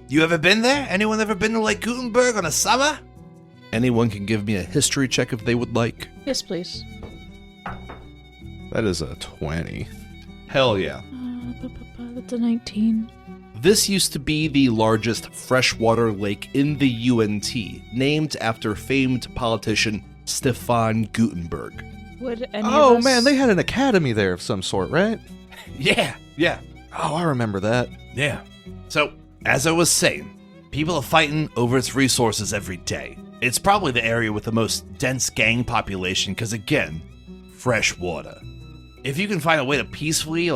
You ever been there? Anyone ever been to Lake Gutenberg on a summer? Anyone can give me a history check if they would like. Yes, please. That is a 20. Hell yeah. That's a 19. This used to be the largest freshwater lake in the UNT, named after famed politician Stefan Gutenberg. Would any Oh of us... man, they had an academy there of some sort, right? Yeah. Oh, I remember that. Yeah. So, as I was saying, people are fighting over its resources every day. It's probably the area with the most dense gang population because, again, fresh water. If you can find a way to peacefully,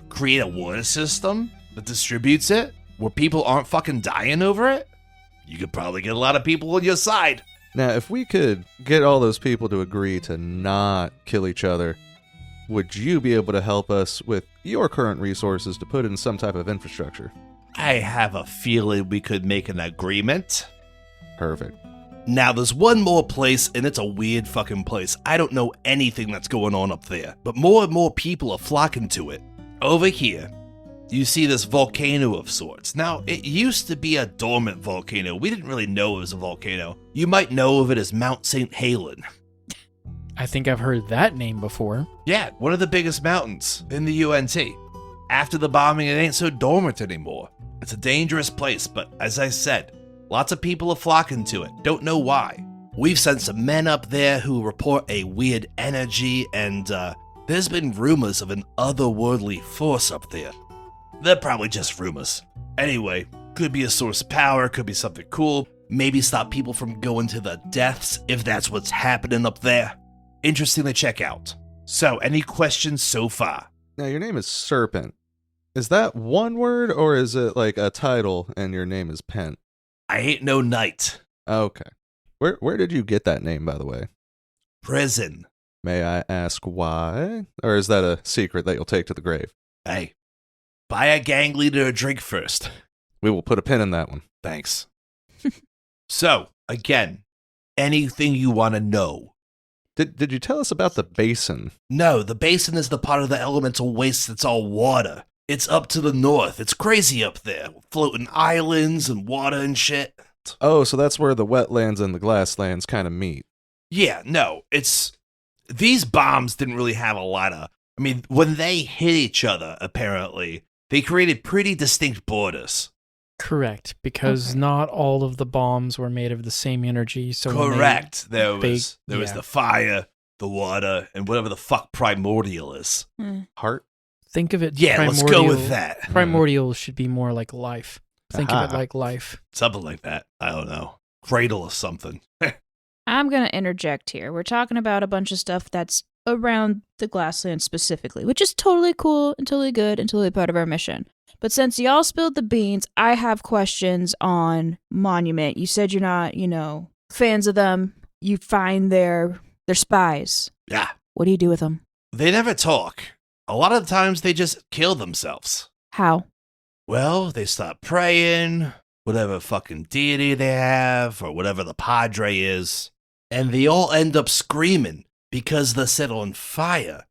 create a water system that distributes it, where people aren't fucking dying over it, you could probably get a lot of people on your side. Now, if we could get all those people to agree to not kill each other, would you be able to help us with your current resources to put in some type of infrastructure? I have a feeling we could make an agreement. Perfect. Now, there's one more place, and it's a weird fucking place. I don't know anything that's going on up there, but more and more people are flocking to it. Over here, you see this volcano of sorts. Now, it used to be a dormant volcano. We didn't really know it was a volcano. You might know of it as Mount St. Helen. I think I've heard that name before. Yeah, one of the biggest mountains in the UNT. After the bombing, it ain't so dormant anymore. It's a dangerous place, but as I said, lots of people are flocking to it. Don't know why. We've sent some men up there who report a weird energy, and there's been rumors of an otherworldly force up there. They're probably just rumors. Anyway, could be a source of power, could be something cool. Maybe stop people from going to the deaths if that's what's happening up there. Interesting to check out. So, any questions so far? Now, your name is Serpent. Is that one word, or is it like a title and your name is Pent? I ain't no knight. Okay. Where did you get that name, by the way? Prison. May I ask why? Or is that a secret that you'll take to the grave? Hey, buy a gang leader a drink first. We will put a pin in that one. Thanks. So, again, anything you want to know? Did you tell us about the basin? No, the basin is the part of the elemental waste that's all water. It's up to the north. It's crazy up there. Floating islands and water and shit. Oh, so that's where the wetlands and the Glasslands kind of meet. Yeah, no, it's... These bombs didn't really have a lot of... I mean, when they hit each other, apparently, they created pretty distinct borders. Correct, because not all of the bombs were made of the same energy. So Correct. There was yeah. the fire, the water, and whatever the fuck primordial is. Heart? Think of it. Yeah, let's go with that. Primordial should be more like life. Think of it like life. Something like that. I don't know. Cradle or something. I'm going to interject here. We're talking about a bunch of stuff that's around the Glasslands specifically, which is totally cool and totally good and totally part of our mission. But since y'all spilled the beans, I have questions on Monument. You said you're not, fans of them. You find they're spies. Yeah. What do you do with them? They never talk. A lot of the times they just kill themselves. How? Well, they stop praying, whatever fucking deity they have, or whatever the padre is, and they all end up screaming because they're set on fire.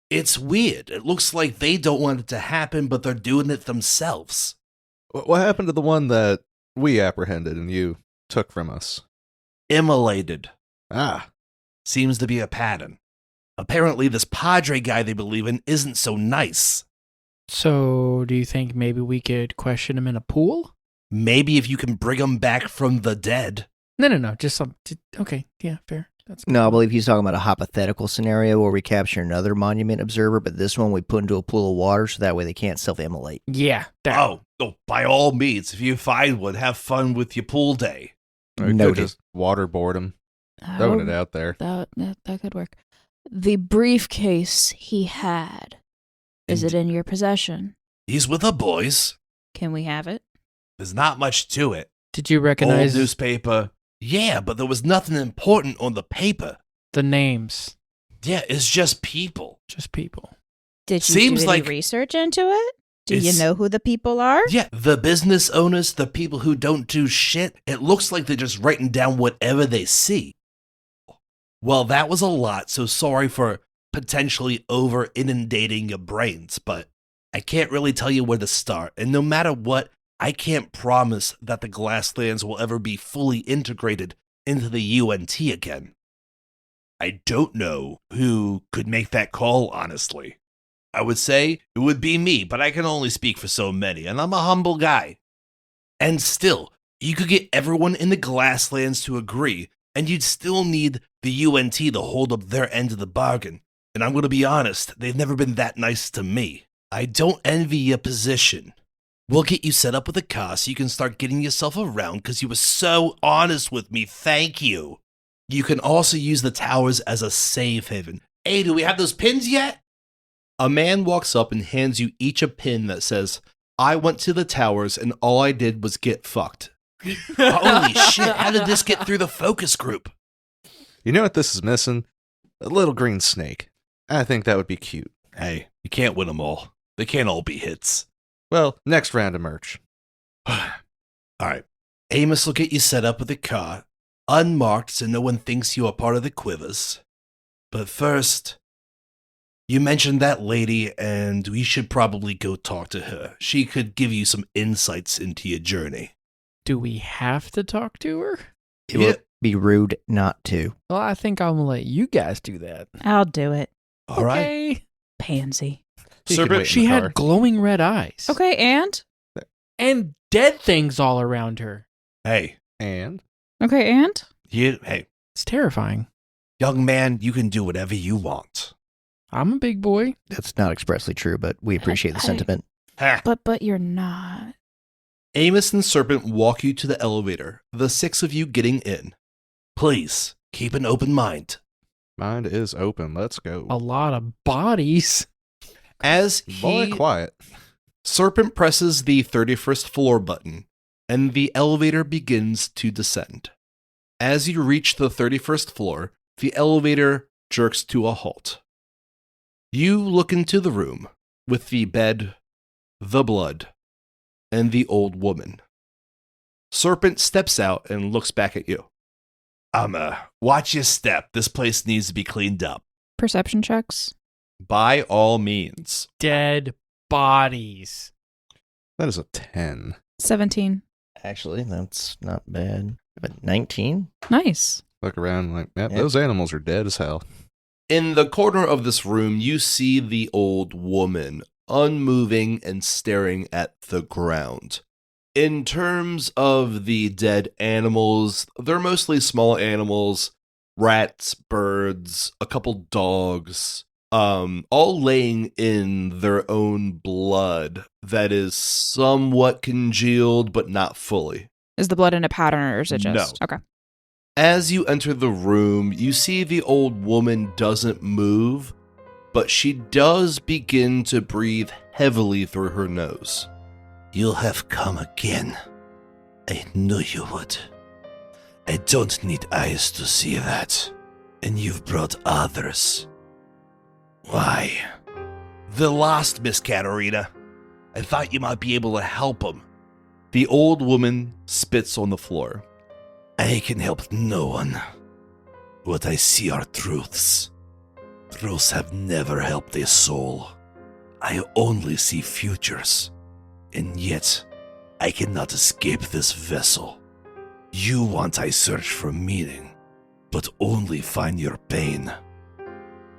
It's weird. It looks like they don't want it to happen, but they're doing it themselves. What happened to the one that we apprehended and you took from us? Immolated. Ah. Seems to be a pattern. Apparently, this padre guy they believe in isn't so nice. So, do you think maybe we could question him in a pool? Maybe if you can bring him back from the dead. No. Just some. Okay, yeah, fair. That's good. No, I believe he's talking about a hypothetical scenario where we capture another monument observer, but this one we put into a pool of water so that way they can't self-immolate. Yeah. Oh, by all means, if you find one, have fun with your pool day. Or you Noted. could just waterboard him. Throwing it out there. That could work. The briefcase he had, is it in your possession? He's with the boys. Can we have it? There's not much to it. Did you recognize Old newspaper. Yeah, but there was nothing important on the paper. the names? Yeah, it's just people. Just people. Did you Seems do any like research into it? Do you it's- know who the people are? Yeah, the business owners, the people who don't do shit, it looks like they're just writing down whatever they see. Well, that was a lot, so sorry for potentially over inundating your brains, but I can't really tell you where to start. And no matter what, I can't promise that the Glasslands will ever be fully integrated into the UNT again. I don't know who could make that call, honestly. I would say it would be me, but I can only speak for so many, and I'm a humble guy. And still, you could get everyone in the Glasslands to agree, and you'd still need the UNT to hold up their end of the bargain. And I'm going to be honest, they've never been that nice to me. I don't envy your position. We'll get you set up with a car so you can start getting yourself around because you were so honest with me. Thank you. You can also use the towers as a safe haven. Hey, do we have those pins yet? A man walks up and hands you each a pin that says, "I went to the towers and all I did was get fucked." Holy shit, how did this get through the focus group? You know what this is missing? A little green snake. I think that would be cute. Hey, you can't win them all. They can't all be hits. Well, next round of merch. Alright, Amos will get you set up with a car, unmarked so no one thinks you are part of the Quivers. But first, you mentioned that lady, and we should probably go talk to her. She could give you some insights into your journey. Do we have to talk to her? If you, Be rude not to. Well, I think I'm gonna let you guys do that. I'll do it. All right. Okay. Pansy. He can Serpent, wait in She the car. had glowing red eyes. Okay, and? And dead things all around her. Hey, And Okay, and? hey, It's terrifying. young man, you can do whatever you want. I'm a big boy. That's not expressly true, but we appreciate the sentiment. Ha. But you're not. Amos and Serpent walk you to the elevator, the 6 of you getting in. Please keep an open mind. mind is open. Let's go. A lot of bodies. As Boy, quiet. Serpent presses the 31st floor button, and the elevator begins to descend. As you reach the 31st floor, the elevator jerks to a halt. You look into the room with the bed, the blood, and the old woman. Serpent steps out and looks back at you. Watch your step. This place needs to be cleaned up. Perception checks. By all means. Dead bodies. That is a 10. 17. Actually, that's not bad. But 19? Nice. Look around like, yep, Yep. those animals are dead as hell. In the corner of this room, you see the old woman, unmoving and staring at the ground. In terms of the dead animals, they're mostly small animals, rats, birds, a couple dogs, all laying in their own blood that is somewhat congealed, but not fully. Is the blood in a pattern or is it just? No. Okay. As you enter the room, you see the old woman doesn't move, but she does begin to breathe heavily through her nose. You have come again. I knew you would. I don't need eyes to see that. And you've brought others. Why? The lost, Miss Katerina. I thought you might be able to help them. The old woman spits on the floor. I can help no one. What I see are truths. Truths have never helped a soul. I only see futures. And yet, I cannot escape this vessel. You want I search for meaning, but only find your pain.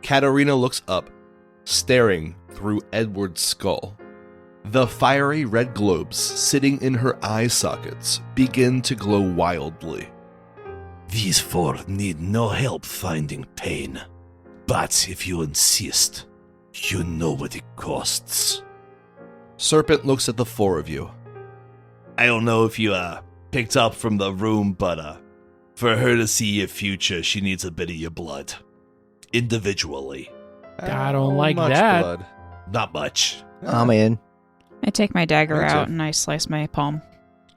Katerina looks up, staring through Edward's skull. The fiery red globes sitting in her eye sockets begin to glow wildly. These four need no help finding pain. But if you insist, you know what it costs. Serpent looks at the 4 of you. I don't know if you picked up from the room, but for her to see your future, she needs a bit of your blood. Individually. I don't How like much that. blood? Not much. I'm in. I take my dagger That's out a- and I slice my palm.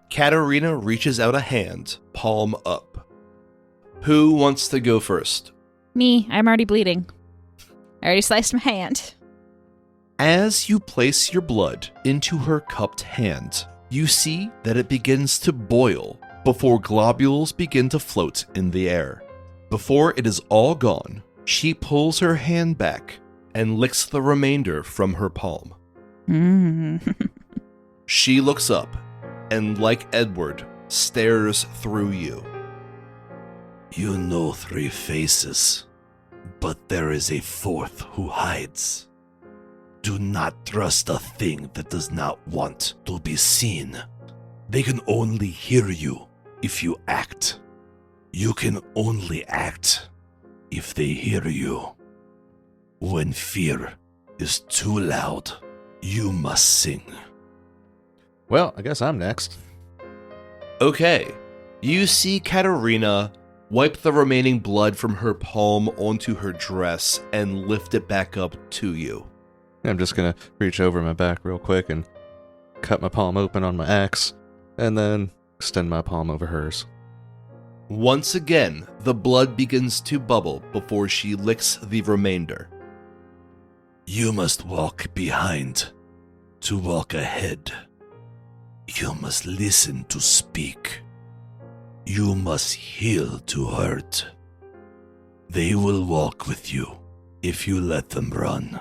Katerina reaches out a hand, palm up. Who wants to go first? Me, I'm already bleeding. I already sliced my hand. As you place your blood into her cupped hand, you see that it begins to boil before globules begin to float in the air. Before it is all gone, she pulls her hand back and licks the remainder from her palm. She looks up and, like Edward, stares through you. You know 3 faces, but there is a 4th who hides. Do not trust a thing that does not want to be seen. They can only hear you if you act. You can only act if they hear you. When fear is too loud, you must sing. Well, I guess I'm next. Okay, you see Katerina wipe the remaining blood from her palm onto her dress and lift it back up to you. I'm just going to reach over my back real quick and cut my palm open on my axe, and then extend my palm over hers. Once again, the blood begins to bubble before she licks the remainder. You must walk behind to walk ahead. You must listen to speak. You must heal to hurt. They will walk with you if you let them run.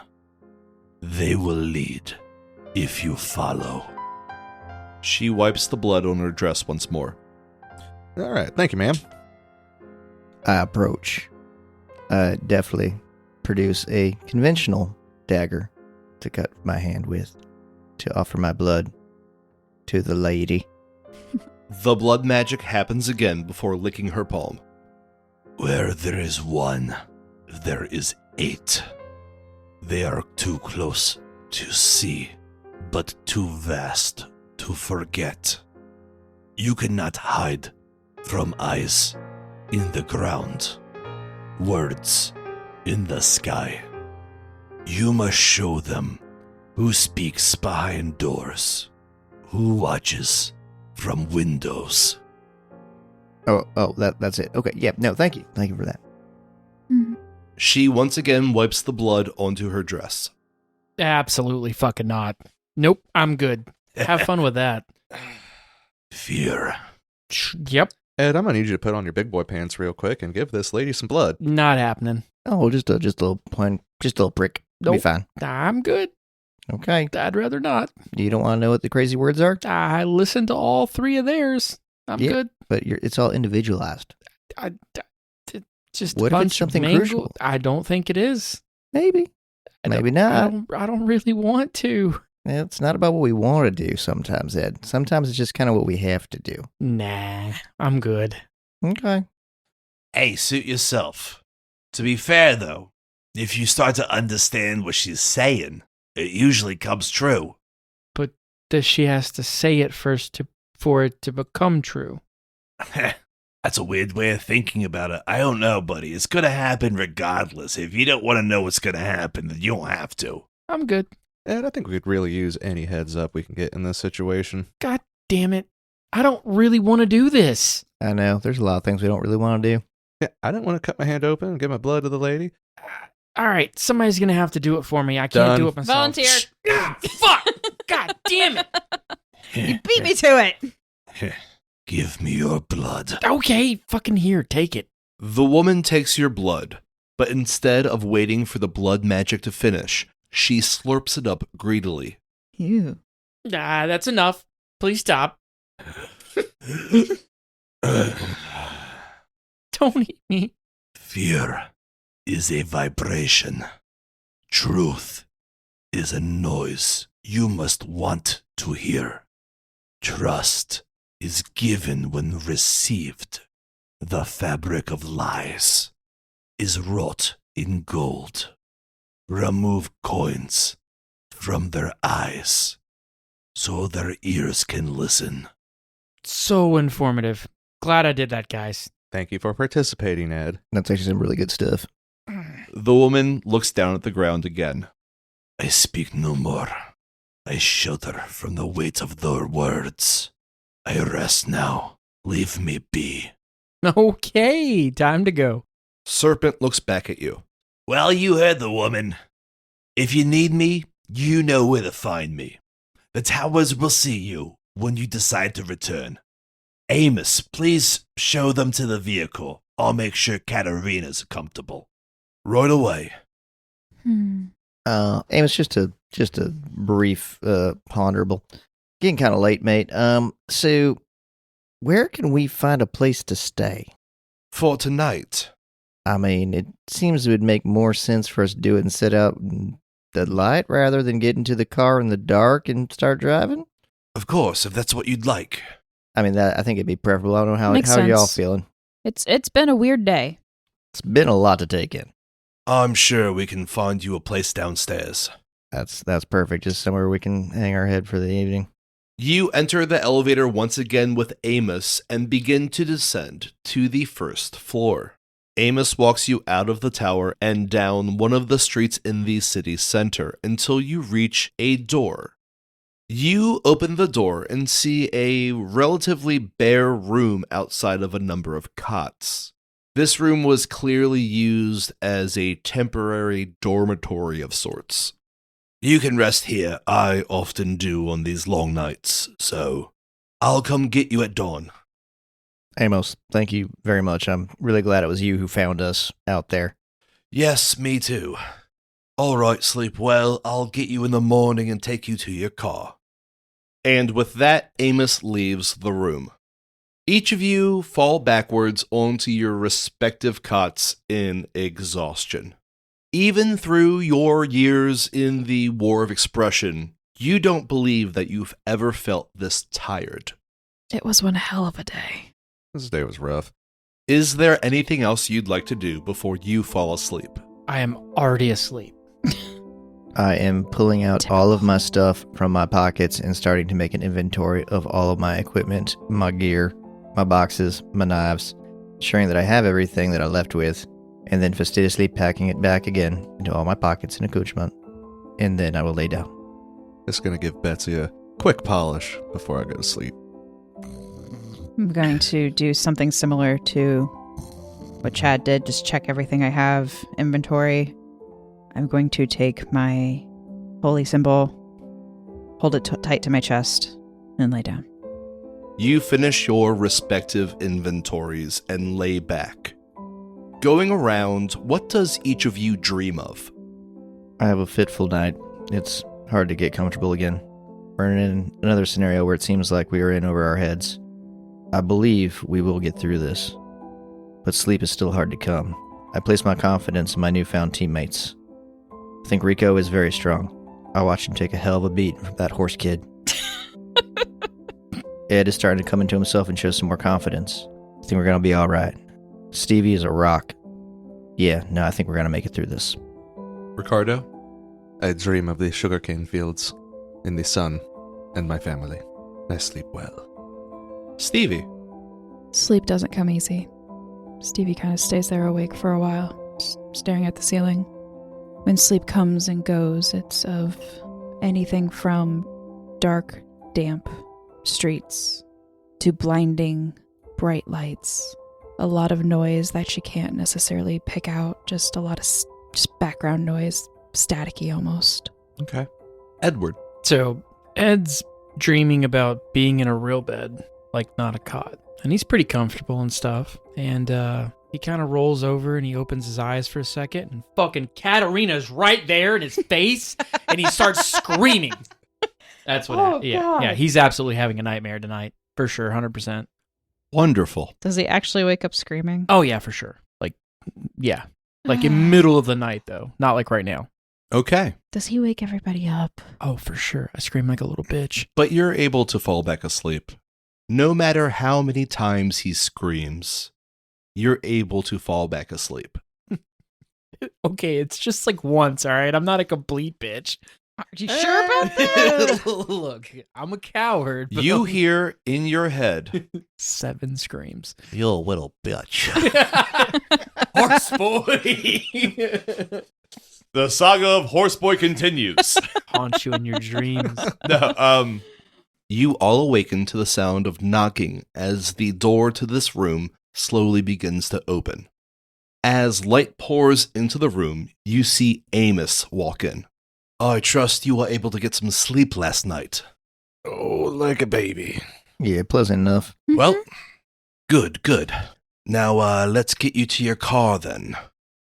They will lead if you follow. She wipes the blood on her dress once more. All right, thank you, ma'am. I approach. I definitely produce a conventional dagger to cut my hand with, to offer my blood to the lady. The blood magic happens again before licking her palm. Where there is one, there is 8. They are too close to see, but too vast to forget. You cannot hide from eyes in the ground, words in the sky. You must show them who speaks behind doors, who watches from windows. That's it. Okay, yeah, no, thank you. Thank you for that. She once again wipes the blood onto her dress. Absolutely fucking not. Nope, I'm good. Have fun with that. Fear. Yep, Ed, I'm gonna need you to put on your big boy pants real quick and give this lady some blood. not happening. Oh, just a little prick. It'll be Nope. fine. I'm good. Okay. I'd rather not. You don't want to know what the crazy words are? I listened to all 3 of theirs. I'm Yeah. good. But it's all individualized. Just What a if bunch it's something of mango- crucial? I don't think it is. Maybe. Maybe not. I don't really want to. It's not about what we want to do sometimes, Ed. Sometimes it's just kind of what we have to do. Nah, I'm good. Okay. Hey, suit yourself. To be fair, though, if you start to understand what she's saying, it usually comes true. But she has to say it first for it to become true. That's a weird way of thinking about it. I don't know, buddy. It's going to happen regardless. If you don't want to know what's going to happen, then you don't have to. I'm good. Ed, I think we could really use any heads up we can get in this situation. God damn it. I don't really want to do this. I know. There's a lot of things we don't really want to do. Yeah, I didn't want to cut my hand open and give my blood to the lady. All right, somebody's going to have to do it for me. I can't Done. do it myself. Volunteer. Ah, fuck. God damn it. You beat me to it. Give me your blood. Okay, fucking here, take it. The woman takes your blood, but instead of waiting for the blood magic to finish, she slurps it up greedily. Ew. That's enough. Please stop. Don't eat me. Fear is a vibration. Truth is a noise you must want to hear. Trust is given when received. The fabric of lies is wrought in gold. Remove coins from their eyes so their ears can listen. So informative. Glad I did that, guys. Thank you for participating, Ed. That's actually some really good stuff. The woman looks down at the ground again. I speak no more. I shelter from the weight of their words. I rest now. Leave me be. Okay, time to go. Serpent looks back at you. Well, you heard the woman. If you need me, you know where to find me. The towers will see you when you decide to return. Amos, please show them to the vehicle. I'll make sure Katarina's comfortable. Right away. Amos, just a brief ponderable. Getting kind of late, mate. So where can we find a place to stay? For tonight. I mean, it seems it would make more sense for us to do it and sit out in the light rather than get into the car in the dark and start driving. Of course, if that's what you'd like. I mean, I think it'd be preferable. I don't know Makes how y'all sense. feeling. It's been a weird day. It's been a lot to take in. I'm sure we can find you a place downstairs. That's perfect. Just somewhere we can hang our head for the evening. You enter the elevator once again with Amos and begin to descend to the first floor. Amos walks you out of the tower and down one of the streets in the city center until you reach a door. You open the door and see a relatively bare room outside of a number of cots. This room was clearly used as a temporary dormitory of sorts. You can rest here. I often do on these long nights, so I'll come get you at dawn. Amos, thank you very much. I'm really glad it was you who found us out there. Yes, me too. All right, sleep well. I'll get you in the morning and take you to your car. And with that, Amos leaves the room. Each of you fall backwards onto your respective cots in exhaustion. Even through your years in the War of Expression, you don't believe that you've ever felt this tired. It was one hell of a day. This day was rough. Is there anything else you'd like to do before you fall asleep? I am already asleep. I am pulling out all of my stuff from my pockets and starting to make an inventory of all of my equipment, my gear, my boxes, my knives, ensuring that I have everything that I left with, and then fastidiously packing it back again into all my pockets and accoutrement, and then I will lay down. Just gonna give Betsy a quick polish before I go to sleep. I'm going to do something similar to what Chad did, just check everything I have, inventory. I'm going to take my holy symbol, hold it tight to my chest, and lay down. You finish your respective inventories and lay back. Going around, what does each of you dream of? I have a fitful night. It's hard to get comfortable again. We're in another scenario where it seems like we are in over our heads. I believe we will get through this, but sleep is still hard to come. I place my confidence in my newfound teammates. I think Rico is very strong. I watched him take a hell of a beat from that horse kid. Ed is starting to come into himself and show some more confidence. I think we're going to be all right. Stevie is a rock. Yeah, no, I think we're going to make it through this. Ricardo? I dream of the sugarcane fields in the sun and my family. I sleep well. Stevie? Sleep doesn't come easy. Stevie kind of stays there awake for a while, staring at the ceiling. When sleep comes and goes, it's of anything from dark, damp streets to blinding, bright lights. A lot of noise that she can't necessarily pick out, just a lot of just background noise, staticky almost. Okay. Edward? So Ed's dreaming about being in a real bed, like not a cot. And he's pretty comfortable and stuff. And he kind of rolls over and he opens his eyes for a second. And fucking Katarina's right there in his face. And he starts screaming. That's what happened. Yeah, he's absolutely having a nightmare tonight. For sure, 100%. Wonderful. Does he actually wake up screaming? Oh, yeah, for sure. Like, yeah. Like in middle of the night, though. Not like right now. Okay. Does he wake everybody up? Oh, for sure. I scream like a little bitch. But you're able to fall back asleep. No matter how many times he screams, you're able to fall back asleep. Okay, it's just like once, all right? I'm not a complete bitch. Are you sure about that? Look, I'm a coward. But You hear in your head, 7 screams. You little bitch. Horse boy. the saga of Horseboy continues. Haunt you in your dreams. No, you all awaken to the sound of knocking as the door to this room slowly begins to open. As light pours into the room, you see Amos walk in. I trust you were able to get some sleep last night. Oh, like a baby. Yeah, pleasant enough. Well, good. Now, let's get you to your car then.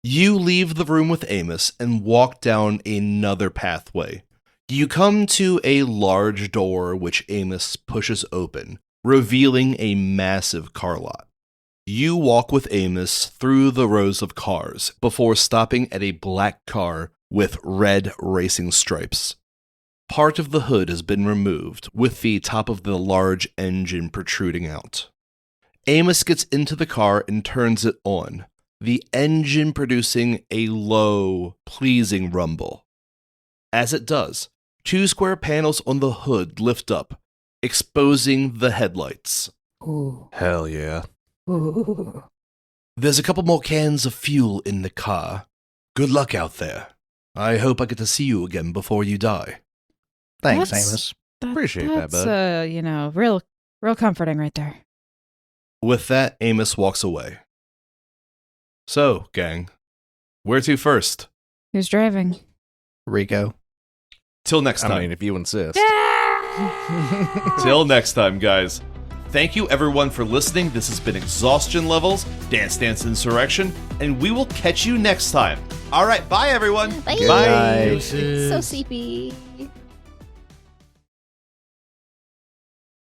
You leave the room with Amos and walk down another pathway. You come to a large door which Amos pushes open, revealing a massive car lot. You walk with Amos through the rows of cars before stopping at a black car with red racing stripes. Part of the hood has been removed, with the top of the large engine protruding out. Amos gets into the car and turns it on, the engine producing a low, pleasing rumble. As it does, 2 square panels on the hood lift up, exposing the headlights. Ooh. Hell yeah. Ooh. There's a couple more cans of fuel in the car. Good luck out there. I hope I get to see you again before you die. Thanks, That's- Amos. Appreciate that, bud. That's, real comforting right there. With that, Amos walks away. So, gang, where to first? Who's driving? Rico. Till next time. I mean, if you insist. Till next time, guys. Thank you, everyone, for listening. This has been Exhaustion Levels, Dance Dance Insurrection, and we will catch you next time. All right, bye, everyone. Bye. Bye. So sleepy.